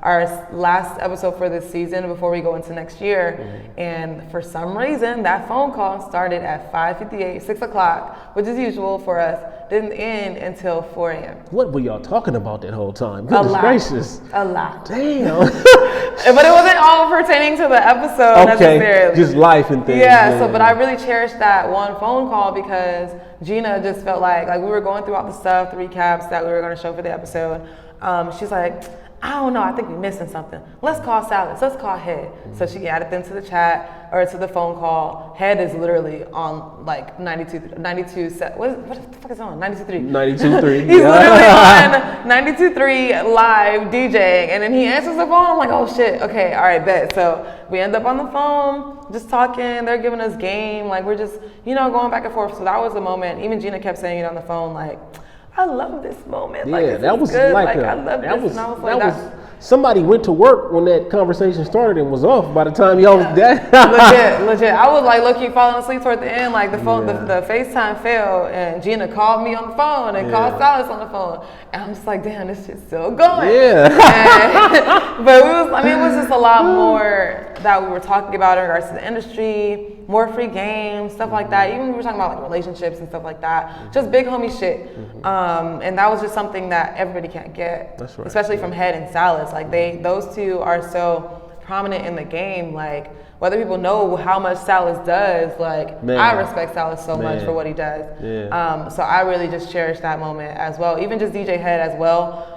our last episode for this season before we go into next year, and for some reason that phone call started at 5:58, 6 o'clock, which is usual for us. Didn't end until 4 a.m. What were y'all talking about that whole time? Goodness gracious. A lot. Damn. But it wasn't all pertaining to the episode necessarily. Just life and things. Yeah, but I really cherished that one phone call because Gina just felt like we were going through all the stuff, the recaps that we were going to show for the episode. She's like, I don't know, I think we're missing something. Let's call Salas, let's call Head. So she added them to the chat or to the phone call. Head is literally on like 92, what the fuck is on? 92.3. 92.3. He's literally on 92.3 live DJing, and then he answers the phone. I'm like, oh shit, okay, all right, bet. So we end up on the phone, just talking. They're giving us game, like we're just, going back and forth. So that was the moment. Even Gina kept saying it on the phone, like, I love this moment. Yeah, that was good. Like I love this. And I was like, somebody went to work when that conversation started and was off by the time y'all was dead. legit. I was like low-key falling asleep toward the end. Like the phone, the FaceTime failed, and Gina called me on the phone and called Salas on the phone, and I'm just like, damn, this shit's still going. Yeah. But it was just a lot more that we were talking about in regards to the industry, more free games, stuff like that. Even we were talking about like relationships and stuff like that. Just big homie shit. And that was just something that everybody can't get. That's right. Especially from Head and Salas. Like those two are so prominent in the game. Like, whether people know how much Salas does, like, I respect Salas so much for what he does. Yeah. So I really just cherish that moment as well. Even just DJ Head as well.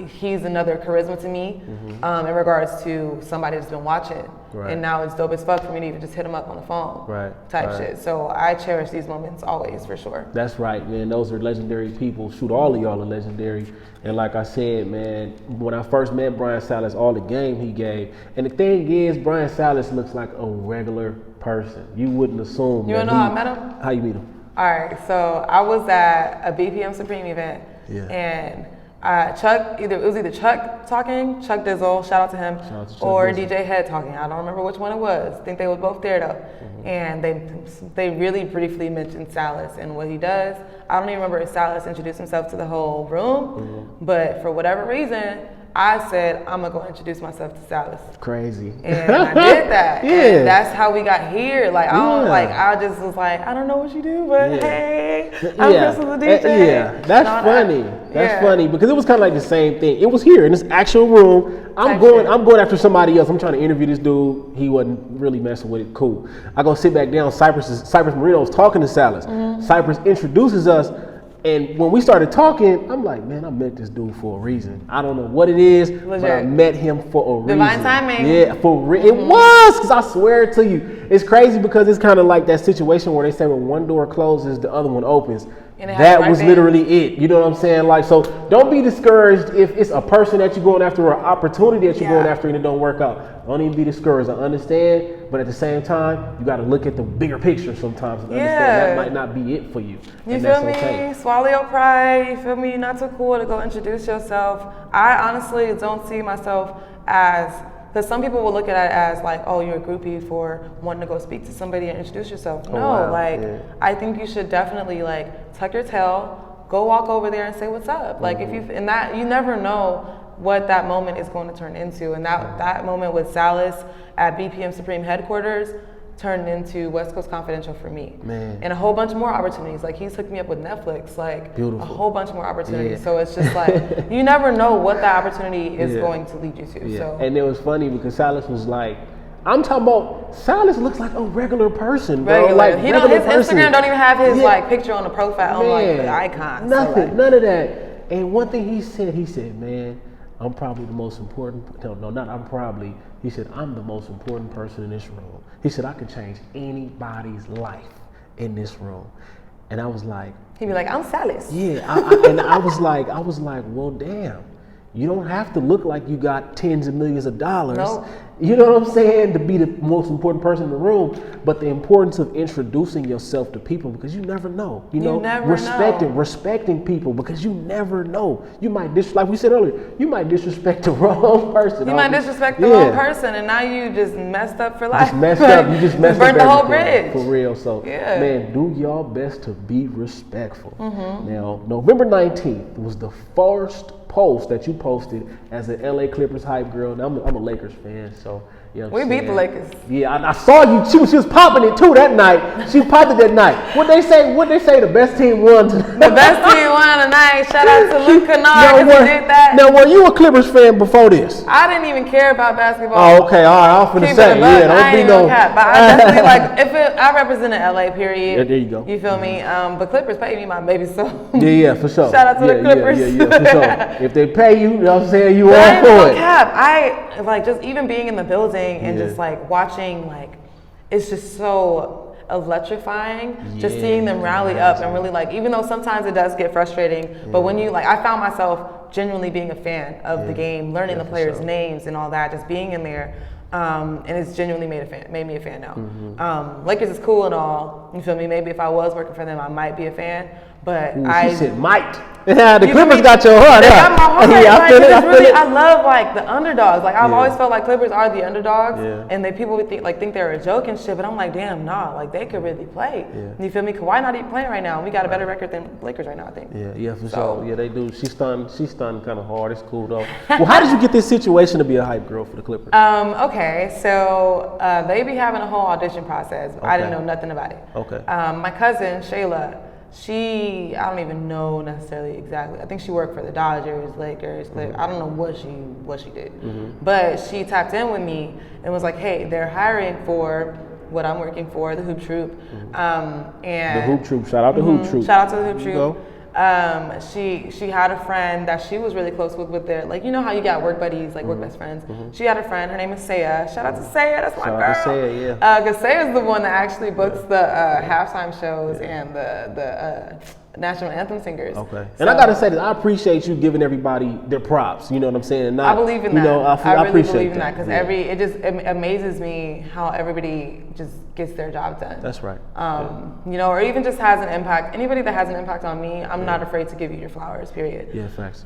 He's another charisma to me in regards to somebody that's been watching. Right. And now it's dope as fuck for me to even just hit him up on the phone type shit. So I cherish these moments always, for sure. That's right, man. Those are legendary people. Shoot, all of y'all are legendary. And like I said, man, when I first met Brian Salas, all the game he gave. And the thing is, Brian Salas looks like a regular person. You wouldn't assume. You wanna know how I met him? How you meet him? All right, so I was at a BPM Supreme event. Yeah. And it was either Chuck talking, Chuck Dizzle, shout out to him, or DJ Head talking. I don't remember which one it was. I think they were both there though. And they really briefly mentioned Salas and what he does. I don't even remember if Salas introduced himself to the whole room, but for whatever reason, I said, I'm gonna go introduce myself to Salas. Crazy. And I did that. And that's how we got here. Like, I just was like, I don't know what you do, but hey, I'm Crystal the DJ. Yeah, that's funny. That's funny because it was kind of like the same thing. It was here in this actual room. I'm going after somebody else. I'm trying to interview this dude. He wasn't really messing with it. Cool. I go sit back down. Cypress Marino was talking to Salas. Cypress introduces us. And when we started talking, I'm like, man, I met this dude for a reason. I don't know what it is, but I met him for a reason. Divine timing. Yeah, for real. It was, because I swear to you, it's crazy because it's kind of like that situation where they say when one door closes, the other one opens. That was literally it. You know what I'm saying? Like, so don't be discouraged if it's a person that you're going after or an opportunity that you're going after and it don't work out. Don't even be discouraged. I understand, but at the same time, you got to look at the bigger picture sometimes and understand that might not be it for you. You feel me? Okay. Swallow your pride. You feel me? Not too cool to go introduce yourself. I honestly don't see myself as, because some people will look at it as like, oh, you're a groupie for wanting to go speak to somebody and introduce yourself. I think you should definitely like tuck your tail, go walk over there and say what's up. Like if you, and that, you never know what that moment is going to turn into. And that moment with Salas at BPM Supreme headquarters turned into West Coast Confidential for me. Man. And a whole bunch more opportunities. Like he's hooked me up with Netflix, like a whole bunch more opportunities. So it's just like, you never know what that opportunity is going to lead you to. So. And it was funny because Salas was like, I'm talking about, Salas looks like a regular person, bro. Like his Instagram don't even have his like picture on the profile, on like the icon. Nothing, none of that. And one thing he said, man, I'm probably the most important, he said, I'm the most important person in this room. He said, I can change anybody's life in this room. And I was like, he'd be like, I'm Salas. Yeah, and I was like, well, damn. You don't have to look like you got tens of millions of dollars. Nope. You know what I'm saying? To be the most important person in the room. But the importance of introducing yourself to people because you never know. You know, respecting people because you never know. You might like we said earlier, you might disrespect the wrong person. You might disrespect the wrong person, and now you just messed up for life. You just messed up burnt the whole bridge. For real. So man, do y'all best to be respectful. Now, November 19th was the first post that you posted as an LA Clippers hype girl. Now, I'm a Lakers fan, so we beat the Lakers. Yeah, I saw you. She was popping it too that night. She popped it that night. What they say? The best team won tonight. The best team won tonight. Shout out to Luke Kennard because he did that. Now, were you a Clippers fan before this? I didn't even care about basketball. Oh, okay, all right. I was finna say, don't be no cap. But I definitely like I represent LA. Period. Yeah, there you go. You feel me? But Clippers pay me my baby, so yeah, for sure. Shout out to the Clippers. Yeah, for sure. If they pay you, you know what I'm saying, you all for it. Cap. I like just even being in the building and just like watching, like it's just so electrifying just seeing them rally up and really like, even though sometimes it does get frustrating, but when you like, I found myself genuinely being a fan of the game, learning the players' names and all that, just being in there. And it's genuinely made me a fan now. Lakers is cool and all, you feel me? Maybe if I was working for them, I might be a fan, but she said might. Yeah, the Clippers got your heart. They got my heart. Yeah, I feel it. I love like the underdogs. Like I've always felt like Clippers are the underdogs, and people would think they're a joke and shit. But I'm like, damn, nah. Like they could really play. You feel me? Kawhi not even playing right now. We got a better record than Lakers right now, I think. Yeah, for sure. Yeah, they do. She's stunned kind of hard. It's cool though. Well, how did you get this situation to be a hype girl for the Clippers? Okay, so they be having a whole audition process. I didn't know nothing about it. Okay. My cousin Shayla. I don't even know necessarily exactly. I think she worked for the Dodgers, Lakers, I don't know what she did. But she tapped in with me and was like, hey, they're hiring for what I'm working for, the Hoop Troop. And the Hoop Troop, shout out to Hoop Troop. Shout out to the Hoop Troop. She had a friend that she was really close with their, like, you know how you got work buddies, like work best friends. She had a friend, her name is Saya. Shout out to Saya, that's my girl. Shout out to Saya, yeah. Because Saya is the one that actually books the halftime shows and the national anthem singers. Okay. And I gotta say that I appreciate you giving everybody their props. You know what I'm saying? I believe in that. I really appreciate believe in that because it amazes me how everybody just gets their job done. That's right. You know, or even just has an impact. Anybody that has an impact on me, I'm not afraid to give you your flowers. Period. Yeah, facts.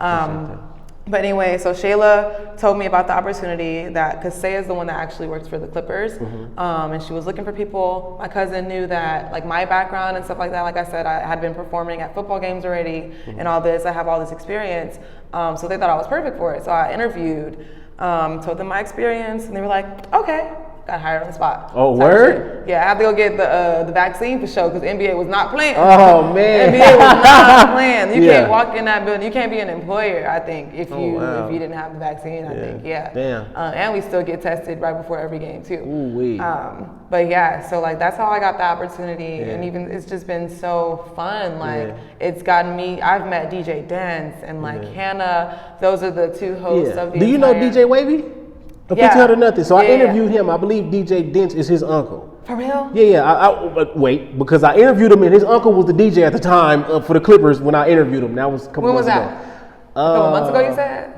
But anyway, so Shayla told me about the opportunity because Saya is the one that actually works for the Clippers, and she was looking for people. My cousin knew that, like, my background and stuff like that. Like I said, I had been performing at football games already and all this. I have all this experience, so they thought I was perfect for it. So I interviewed, told them my experience, and they were like, okay. Got hired on the spot. Oh, word? Yeah, I had to go get the vaccine for sure because NBA was not playing. Oh, man. NBA was not playing. You can't walk in that building. You can't be an employer, I think, if you didn't have the vaccine, I think. Yeah. Damn. And we still get tested right before every game, too. Ooh-wee. But yeah, so like that's how I got the opportunity. And even it's just been so fun. Like it's gotten me, I've met DJ Dance and like Hannah. Those are the two hosts of the Do you know DJ Wavy? A 1500 nothing. So I interviewed him. I believe DJ Dent is his uncle. For real? Yeah. I wait, because I interviewed him and his uncle was the DJ at the time for the Clippers when I interviewed him. That was a couple months ago. When was that? A couple months ago, you said?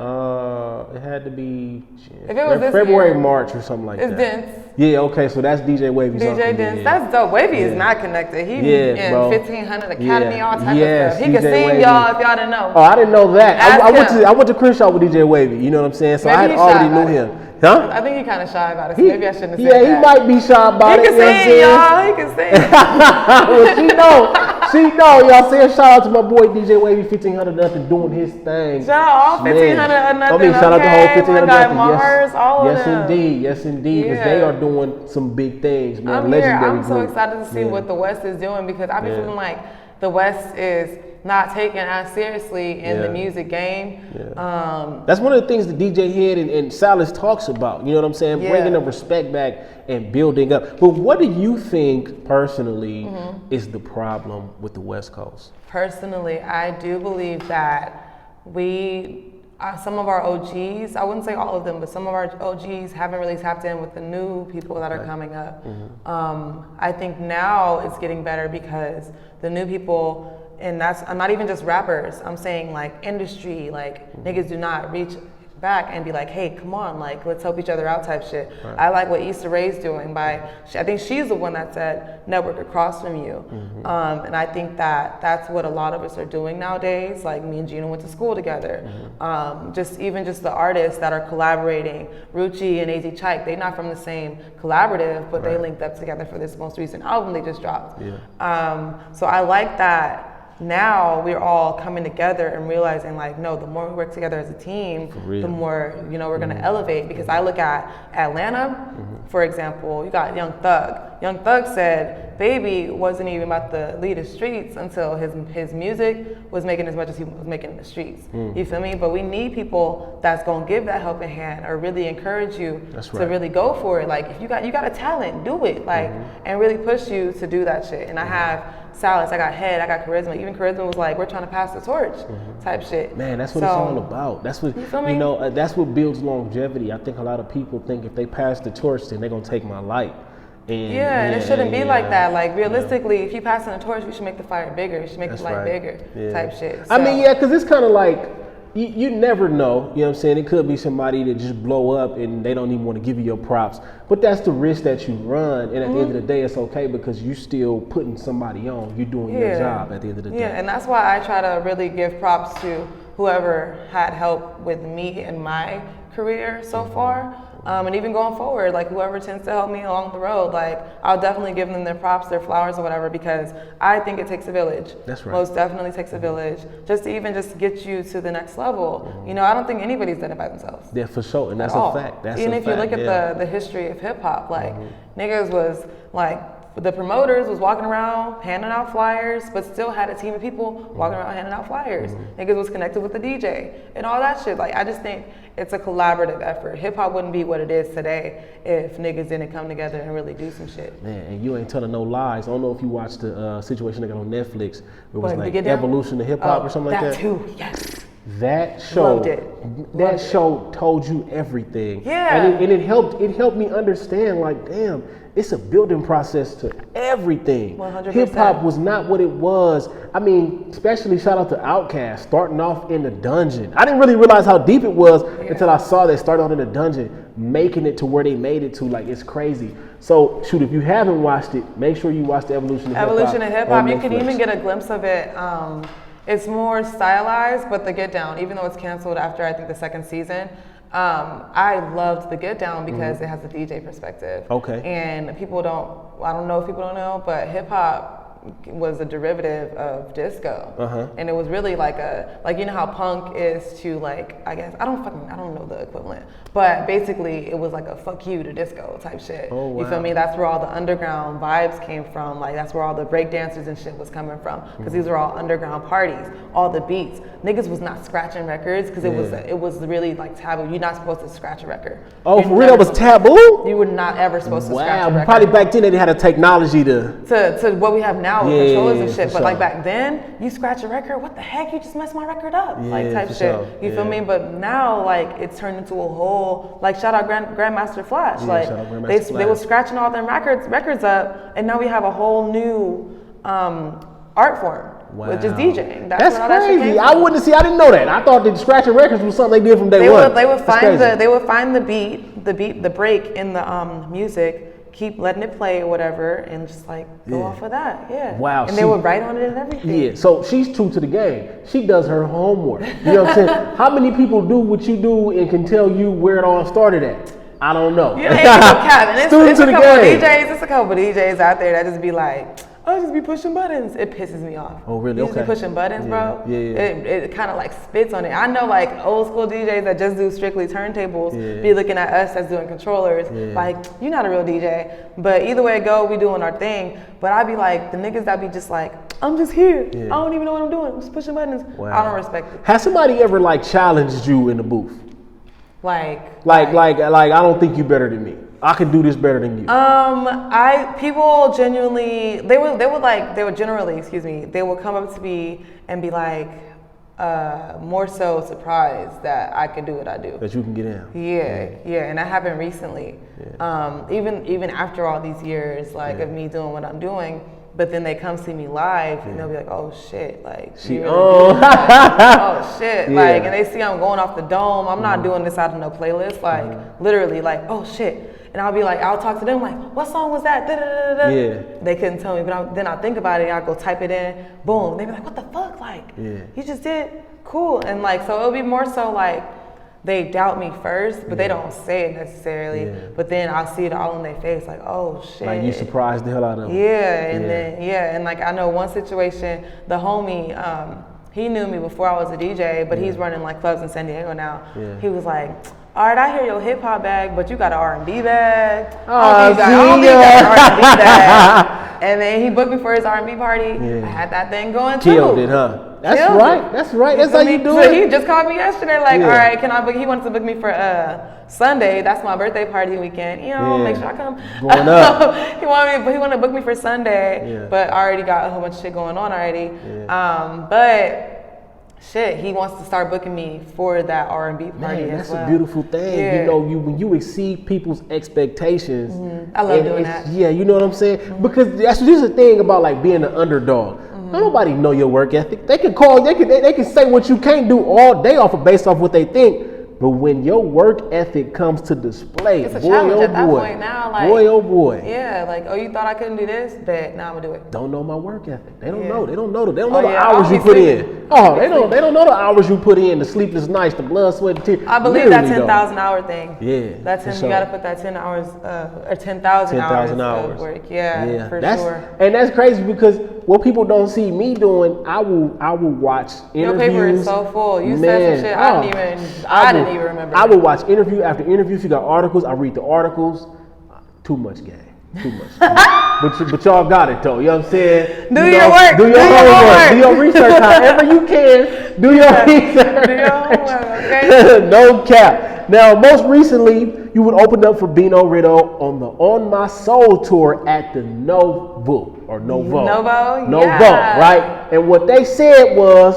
It had to be if it was February, March, or something like that. It's Dents. Yeah, okay, so that's DJ Wavy's uncle. DJ Dents, that's dope. Wavy is not connected. He in 1500 Academy, all type of stuff. He can sing, Wavy. y'all, if y'all didn't know. Oh, I didn't know that. I went to Crenshaw with DJ Wavy. You know what I'm saying? So Maybe I already knew him. Huh? I think he's kind of shy about it, so maybe I shouldn't have said that. Yeah, he might be shy about it. He can sing, y'all. He can sing. Well, she know. Y'all say a shout out to my boy DJ Wavy 1500 nothing doing his thing. Shout out all 1500 nothing. I mean, shout out the whole 1500 nothing. Mars, all of them. Yes, indeed. Because they are doing some big things, man. I'm here. I'm so excited to see what the West is doing because I be feeling like the West is not taken as seriously in the music game. That's one of the things that DJ Head and Salas talks about. You know what I'm saying? Bringing the respect back and building up. But what do you think personally is the problem with the West Coast? Personally, I do believe that some of our OGs, I wouldn't say all of them, but some of our OGs haven't really tapped in with the new people that are coming up. I think now it's getting better because the new people, and I'm not even just rappers, I'm saying like industry, like niggas do not reach back and be like, hey, come on, like let's help each other out type shit. I like what Issa Rae's doing I think she's the one that said network across from you. And I think that's what a lot of us are doing nowadays. Like me and Gina went to school together. Just the artists that are collaborating, Ruchi and AZ Chike, they're not from the same collaborative, but they linked up together for this most recent album they just dropped. So I like that. Now we're all coming together and realizing like, no, the more we work together as a team, the more, we're gonna elevate. Because I look at Atlanta, for example, you got Young Thug. Young Thug said Baby wasn't even about to lead the streets until his music was making as much as he was making in the streets. You feel me? But we need people that's gonna give that helping hand or really encourage you to really go for it. Like if you got a talent, do it. Like and really push you to do that shit. And I have Salas, I got Head, I got Charisma. Even Charisma was like, we're trying to pass the torch type shit. Man, that's what it's all about. That's what, that's what builds longevity. I think a lot of people think if they pass the torch, then they're going to take my light. And it shouldn't be like that. Like realistically, if you passing the torch, you should make the fire bigger. You should make the light bigger type shit. So. I mean, because it's kind of like, you never know, you know what I'm saying? It could be somebody that just blow up and they don't even want to give you your props. But that's the risk that you run. And at the end of the day, it's okay because you're still putting somebody on. You're doing your job at the end of the day. Yeah, and that's why I try to really give props to whoever had help with me in my career so far. And even going forward, like whoever tends to help me along the road, like I'll definitely give them their props, their flowers or whatever, because I think it takes a village. That's right. Most definitely takes a village just to even just get you to the next level. I don't think anybody's done it by themselves. Yeah, for sure, and that's a fact. Even if you look at the history of hip hop, like niggas was like the promoters was walking around handing out flyers, but still had a team of people walking around handing out flyers. Niggas was connected with the DJ and all that shit. Like, I just think it's a collaborative effort. Hip hop wouldn't be what it is today if niggas didn't come together and really do some shit. Man, and you ain't telling no lies. I don't know if you watched the situation they got on Netflix. It was like Evolution Evolution of Hip Hop or something like that. That too, yes. That show, Loved it. that show told you everything. Yeah. And it helped me understand, like, damn, it's a building process to everything. 100%. Hip hop was not what it was. I mean, especially shout out to Outkast, starting off in the dungeon. I didn't really realize how deep it was until I saw they started out in the dungeon, making it to where they made it to. Like, it's crazy. So, shoot, if you haven't watched it, make sure you watch the Evolution of Hip Hop. Evolution of Hip Hop. You can even get a glimpse of it. It's more stylized, but the Get Down, even though it's canceled after I think the second season, I loved the Get Down because it has a DJ perspective. Okay. And I don't know if people don't know, but hip hop was a derivative of disco. And it was really like you know how punk is to, like, I guess, I don't know the equivalent, but basically it was like a fuck you to disco type shit. Oh, wow. You feel me? That's where all the underground vibes came from. Like, that's where all the break dancers and shit was coming from, because these were all underground parties. All the beats, niggas was not scratching records because it was really like taboo. You're not supposed to scratch a record. Oh, for real? That was taboo? You were not ever supposed to scratch a record. Probably back then they had a technology to what we have now with controllers and shit. for But sure. like back then, you scratch a record, what the heck? You just messed my record up, like type for shit. sure. You feel me? But now, like, it's turned into a whole, like, shout out Grandmaster Flash. Like, shout out Grandmaster they were Flash. scratching all them records up, and now we have a whole new art form. Wow. With just DJing. That's where all that shit crazy. came I from. didn't know that. I thought that scratching records was something they did from day one. They would That's find the break in the music, keep letting it play or whatever, and just like go off of that. Yeah. Wow. And they would write on it and everything. Yeah. So she's true to the game. She does her homework. You know what I'm saying? How many people do what you do and can tell you where it all started at? I don't know. Yeah, ain't no cap. And it's a couple DJs out there that just be like, I just be pushing buttons. It pisses me off. Oh, really? You just be pushing buttons, bro. Yeah. It kind of like spits on it. I know, like, old school DJs that just do strictly turntables be looking at us that's doing controllers like, you're not a real DJ. But either way it go, we doing our thing. But I be like, the niggas that be just like, I'm just here. I don't even know what I'm doing. I'm just pushing buttons. Wow. I don't respect it. Has somebody ever like challenged you in the booth? Like I don't think you better than me. I can do this better than you. People genuinely, they would come up to me and be like, more so surprised that I could do what I do. That you can get in. Yeah, and that happened recently. Even after all these years, like, of me doing what I'm doing, but then they come see me live and they'll be like, oh shit, like, oh shit, like, and they see I'm going off the dome. I'm not doing this out of no playlist, like, literally, like, oh shit. And I'll be like, I'll talk to them like, what song was that? They couldn't tell me, but then I'll think about it. I'll go type it in. Boom. They be like, what the fuck? Like, you just did? Cool. And like, so it'll be more so like, they doubt me first, but they don't say it necessarily. But then I'll see it all in their face, like, oh shit. Like, you surprised the hell out of them. And like, I know one situation, the homie, he knew me before I was a DJ, but he's running like clubs in San Diego now. He was like, all right, I hear your hip hop bag, but you got an R&B bag. I don't think you got an R&B bag. And then he booked me for his R&B party. I had that thing going too. Killed it, huh? That's right. That's how you do So it. he just called me yesterday, like, all right, can I book? He wanted to book me for Sunday. That's my birthday party weekend. You know, make sure I come. Going up. he wanted to book me for Sunday, but I already got a whole bunch of shit going on already. But shit, he wants to start booking me for that R&B party as well. That's a beautiful thing. You know, when you exceed people's expectations. I love doing that. Yeah, you know what I'm saying? Because that's just the thing about like being an underdog. Nobody know your work ethic. They can call, they can say what you can't do all day based off what they think. But when your work ethic comes to display, it's a challenge at that point now. Like, boy, oh boy. Yeah, like, oh, you thought I couldn't do this? Bet, now I'm gonna do it. Don't know my work ethic. They don't know. They don't know the hours you put in. Oh, they don't know the hours you put in, the sleepless nights, the blood, sweat, and tears. I believe that 10,000 hour thing. Yeah. That's you gotta put that 10 hours, or 10,000 hours of work. Yeah, for sure. And that's crazy because what people don't see me doing, I will watch interviews. Your paper is so full. You said some shit I didn't even remember. I will watch interview after interview. If you got articles, I read the articles. Too much game. Too much. but y'all got it though. You know what I'm saying? Do your work. Do your homework. Do your research however you can. Do your research. Do your homework, okay? No cap. Now, most recently, you would open up for Bino Ritto on the On My Soul tour at the Novo, right? And what they said was,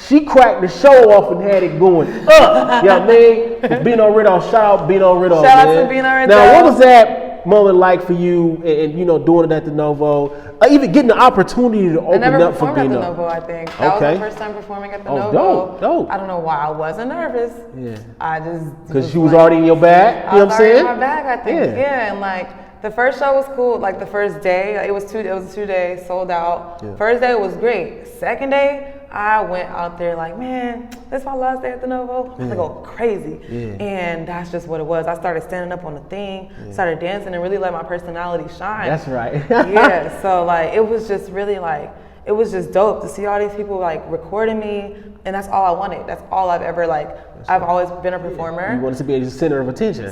she cracked the show off and had it going up. You know what I mean? Bino Ritto, shout out Bino Ritto. Shout out to Bino Ritto. Now, what was that moment like for you, and you know, doing it at the Novo, even getting the opportunity to open up for Bino? I never performed at the Novo, I think. That was my first time performing at the Novo. Dope. I don't know why I wasn't nervous. Yeah. I just... Because she was already in your bag, you know what I'm saying? I was already in my bag, I think. Yeah, and like, the first show was cool. Like the first day, it was a 2-day, sold out. Yeah. First day was great. Second day, I went out there like, man, this is my last day at the Novo. I'm gonna go crazy. Yeah. And that's just what it was. I started standing up on the thing, started dancing, and really let my personality shine. That's right. Yeah, so like, it was just really like, it was just dope to see all these people like recording me, and that's all I wanted. That's all I've ever I've always been a performer. You wanted to be the center of attention.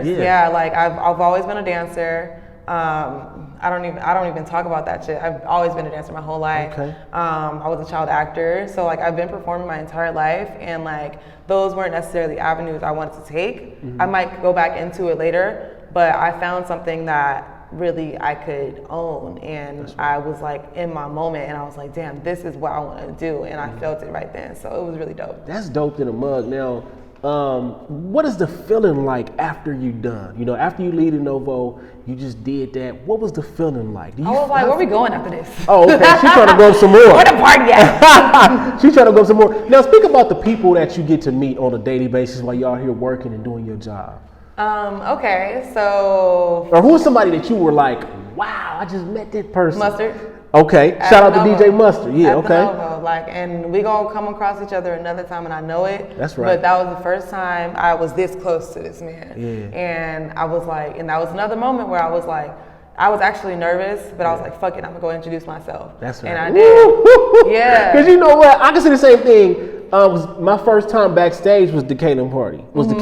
Yeah. Like I've always been a dancer. I don't even talk about that shit. I've always been a dancer my whole life. Okay. I was a child actor, so like I've been performing my entire life, and like those weren't necessarily avenues I wanted to take. Mm-hmm. I might go back into it later, but I found something that really I could own, and I was like in my moment, and I was like, damn, this is what I want to do, and I felt it right then, so it was really dope. That's dope in a mug. Now, what is the feeling like after you done? You know, after you leave the Novo, you just did that. What was the feeling like? I was like, where we going after this? Oh, okay. She's trying to go some more. Where the party at? She's trying to go some more. Now, speak about the people that you get to meet on a daily basis while y'all here working and doing your job. Okay, so... Or who's somebody that you were like, wow, I just met that person? Mustard. Okay, shout out to DJ Mustard. Yeah, okay. Novo, like, and we gonna come across each other another time, and I know it. That's right. But that was the first time I was this close to this man. Yeah. And I was like, and that was another moment where I was like, I was actually nervous, but I was like, fuck it, I'm gonna go introduce myself. That's right. And I did. Yeah. Because you know what? I can say the same thing. Was my first time backstage was the Decatur party. Was the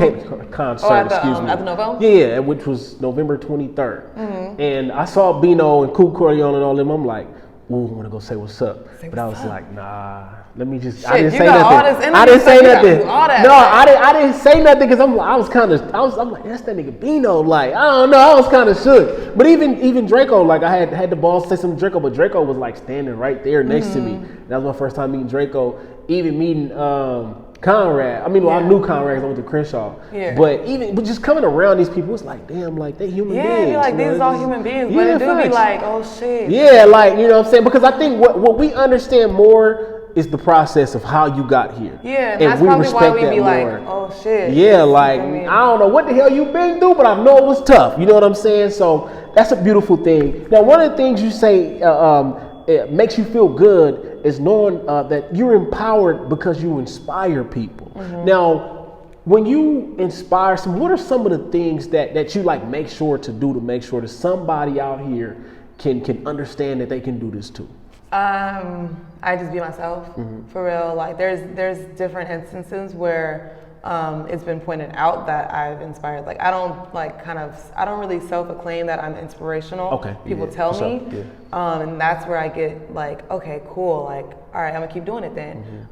concert, excuse me. At the Novo? Yeah, which was November 23rd. And I saw Bino and Cool Corleone and all them. I'm like, ooh, I want to go say what's up. But I was like, nah, let me just. I didn't say nothing. I didn't say nothing. No, I didn't say nothing because I'm like, that's that nigga Bino. Like, I don't know, I was kind of shook. But even Draco, like I had the balls to say something to Draco, but Draco was like standing right there next to me. That was my first time meeting Draco. Even meeting Conrad. I mean, well, I knew Conrad because I went to Crenshaw. Yeah. But just coming around these people, it's like, damn, like they human beings. Yeah, you're like, these are all human beings. But it do be like, oh shit. Yeah, like, you know what I'm saying? Because I think what we understand more is the process of how you got here. Yeah, and that's probably why we be like, oh shit. Yeah, like, I don't know what the hell you've been through, but I know it was tough. You know what I'm saying? So that's a beautiful thing. Now, one of the things you say it makes you feel good is knowing that you're empowered because you inspire people. Now, when you inspire some, what are some of the things that you like make sure to do to make sure that somebody out here can understand that they can do this too? I just be myself, for real. Like there's different instances where it's been pointed out that I've inspired. Like I don't really self-acclaim that I'm inspirational. Okay. People tell me. Yeah. And that's where I get like, okay, cool. Like, all right, I'm gonna keep doing it then.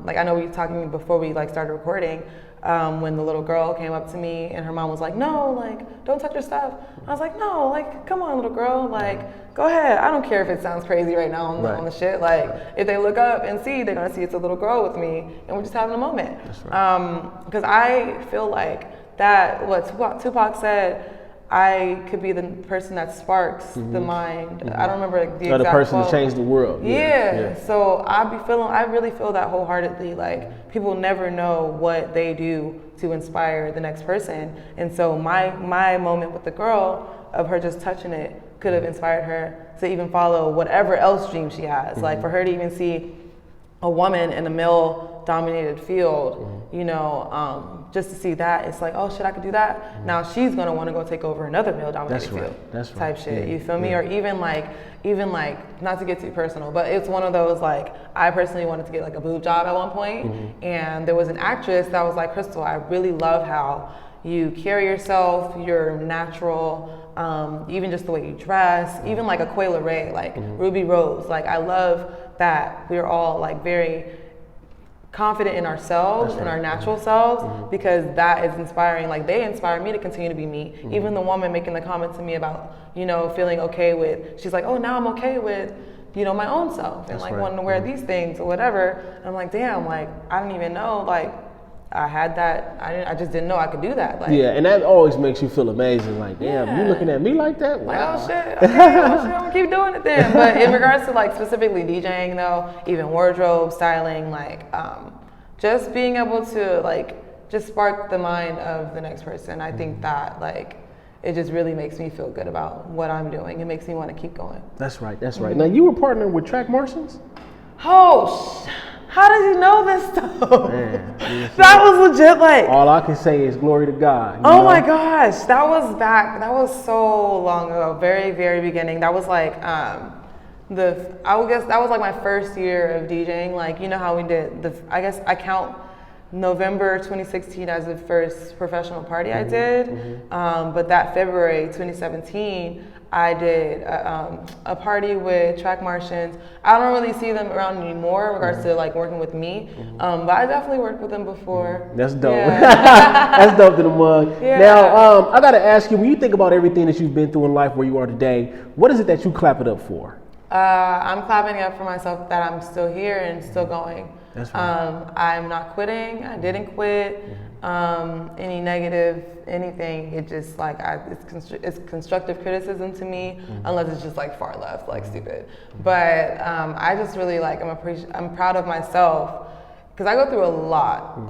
Like I know we were talking before we like started recording. When the little girl came up to me and her mom was like, no, like, don't touch your stuff. I was like, no, like, come on, little girl, like, go ahead. I don't care if it sounds crazy right now on the shit. Like, if they look up and see, they're gonna see it's a little girl with me, and we're just having a moment. That's right. Because I feel like that, what Tupac said, I could be the person that sparks the mind. I don't remember the exact the person quote. to change the world. Yeah. So I really feel that wholeheartedly. Like people never know what they do to inspire the next person. And so my moment with the girl of her just touching it could have inspired her to even follow whatever else dream she has. Like for her to even see a woman in a male-dominated field, you know, just to see that, it's like, oh shit, I could do that. Now she's gonna want to go take over another male-dominated field. That's right. Type shit. You feel me? Or even like, not to get too personal, but it's one of those like, I personally wanted to get like a boob job at one point, and there was an actress that was like, Crystal, I really love how you carry yourself, your natural, even just the way you dress, even like a Quayle Ray, like Ruby Rose. Like I love that we're all like very confident in ourselves and our natural selves, because that is inspiring. Like they inspire me to continue to be me. Even the woman making the comment to me about, you know, feeling okay with, she's like, oh, now I'm okay with, you know, my own self and like wanting to wear these things or whatever. And I'm like, damn, like I didn't even know, like I had that. I just didn't know I could do that. Like, yeah, and that always makes you feel amazing. Like, damn, you looking at me like that? Wow. Like, oh shit, okay, well, shit, I'm gonna keep doing it then. But in regards to like specifically DJing though, even wardrobe, styling, like just being able to like just spark the mind of the next person. I think that like it just really makes me feel good about what I'm doing. It makes me want to keep going. That's right. That's right. Now you were partnering with Track Martians? Oh, how did you know this stuff? Man, that was legit. Like all I can say is glory to God. Oh my gosh, that was so long ago, very, very beginning. That was like I guess that was like my first year of DJing. Like, you know how we did I guess I count November 2016 as the first professional party I did. But that February 2017, I did a party with Track Martians. I don't really see them around anymore in regards to like working with me, but I definitely worked with them before. That's dope. Yeah. That's dope to the mug. Yeah. Now, I gotta ask you, when you think about everything that you've been through in life where you are today, what is it that you clap it up for? I'm clapping it up for myself that I'm still here and still going. That's right. I'm not quitting. I didn't quit. Any negative, anything, it just like it's constructive criticism to me, unless it's just like far left, like stupid. But I just really like I'm proud of myself, because I go through a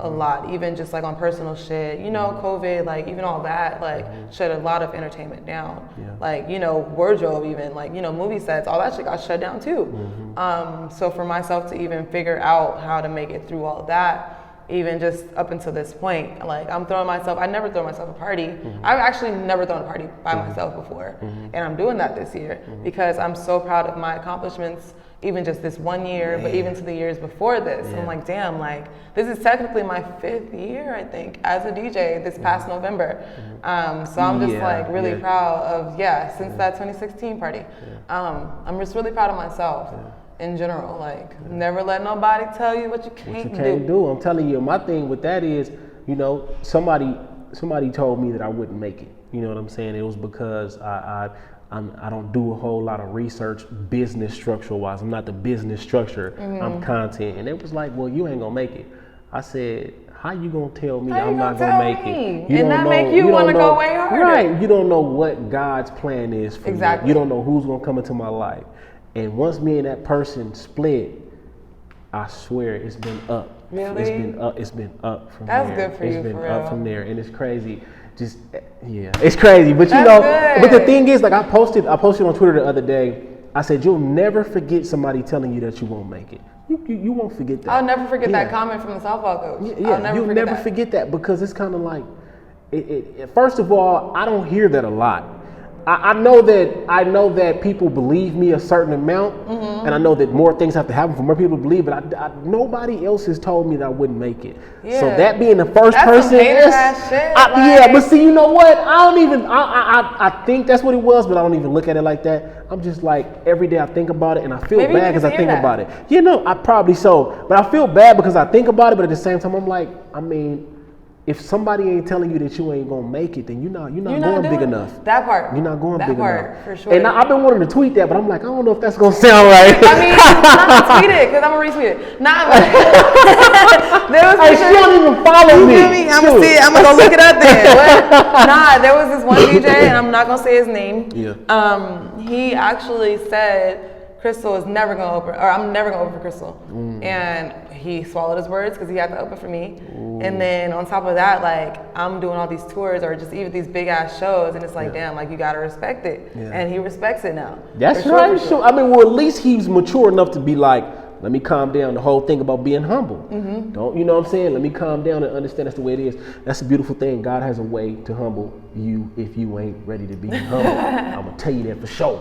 lot, even just like on personal shit. You know, COVID, like even all that, like shut a lot of entertainment down. Yeah. Like, you know, wardrobe, even like, you know, movie sets, all that shit got shut down too. So for myself to even figure out how to make it through all that, even just up until this point, like I never throw myself a party. I've actually never thrown a party by myself before. And I'm doing that this year because I'm so proud of my accomplishments, even just this 1 year, but even to the years before this. I'm like, damn, like this is technically my 5th year, I think, as a DJ this past November. So I'm just like really proud of, since that 2016 party. I'm just really proud of myself. In general, like never let nobody tell you what you can't do. I'm telling you, my thing with that is, you know, somebody told me that I wouldn't make it. You know what I'm saying? It was because I don't do a whole lot of research business structure wise. I'm not the business structure. I'm content, and it was like, well, you ain't gonna make it. I said, how you gonna tell me I'm not gonna make it? And that make you want to go way harder. Right? You don't know what God's plan is for me. You don't know who's gonna come into my life. And once me and that person split, I swear it's been up. Really? It's been up from there. That's good for you, It's been for up real. from there, and it's crazy. It's crazy. But you know, but the thing is, like I posted on Twitter the other day. I said, you'll never forget somebody telling you that you won't make it. You won't forget that. I'll never forget that comment from the softball coach. You'll never forget that, because it's kind of like, first of all, I don't hear that a lot. I know that people believe me a certain amount, and I know that more things have to happen for more people to believe, but nobody else has told me that I wouldn't make it. Yeah. So that being the first person, but see, you know what? I think that's what it was, but I don't even look at it like that. I'm just like, every day I think about it, and I feel bad because I think about it. You know, I probably so, but I feel bad because I think about it, but at the same time, I'm like, I mean, if somebody ain't telling you that you ain't gonna make it, then you're not going big enough. That part. You're not going big enough. That part, for sure. And I've been wanting to tweet that, but I'm like, I don't know if that's gonna sound right. I mean, not tweet it, because I'm gonna retweet it. She don't even follow me. I'm gonna see it. I'm gonna go look it up then. What? There was this one DJ, and I'm not gonna say his name. Yeah. He actually said Crystal is never gonna open, or I'm never gonna open for Crystal. And he swallowed his words because he had to open for me. And then on top of that, like I'm doing all these tours or just even these big ass shows, and it's like, damn, like you gotta respect it. And he respects it now. That's right. Sure. I mean, well, at least he's mature enough to be like, let me calm down. The whole thing about being humble. Don't, you know what I'm saying? Let me calm down and understand that's the way it is. That's a beautiful thing. God has a way to humble you if you ain't ready to be humble. I'm gonna tell you that for sure,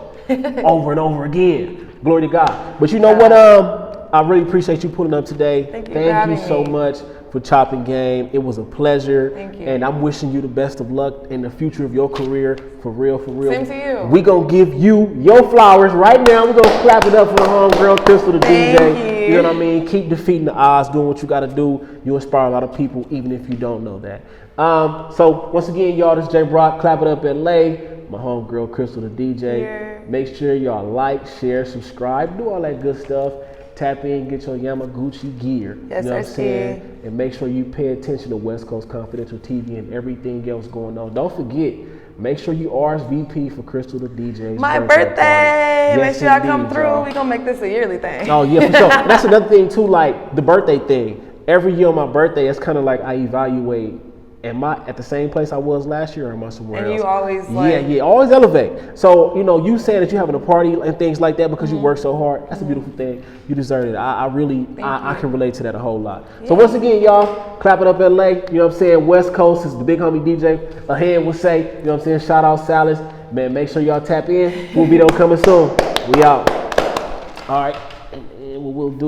over and over again. Glory to God. But you know what? I really appreciate you pulling up today. Thank you so much for chopping game. It was a pleasure. Thank you. And I'm wishing you the best of luck in the future of your career. For real, for real. Same to you. We gonna give you your flowers right now. We're gonna clap it up for the homegirl, Crystal the DJ. Thank you. You know what I mean? Keep defeating the odds, doing what you gotta do. You inspire a lot of people, even if you don't know that. So once again, y'all, this is J.Brock, Clapitup LA. My homegirl, Crystal the DJ. Yeah. Make sure y'all like, share, subscribe, do all that good stuff. Tap in, get your Yamaguchi gear. Yes, you know what I'm sir. saying? And make sure you pay attention to West Coast Confidential TV and everything else going on. Don't forget, make sure you RSVP for Crystal the DJ's My birthday. Yes, Make sure y'all come indeed, through. y'all. We gonna make this a yearly thing. Oh yeah, for sure. That's another thing too, like the birthday thing. Every year on my birthday, it's kind of like I evaluate. Am I at the same place I was last year, or am I somewhere else? And you always like... Yeah, always elevate. So, you know, you saying that you're having a party and things like that because you work so hard, that's a beautiful thing. You deserve it. I really can relate to that a whole lot. Yeah. So once again, y'all, clap it up LA. You know what I'm saying? West Coast is the big homie DJ. Ahead will say, you know what I'm saying? Shout out Salas. Man, make sure y'all tap in. We'll be there coming soon. We out. All right. And we'll do.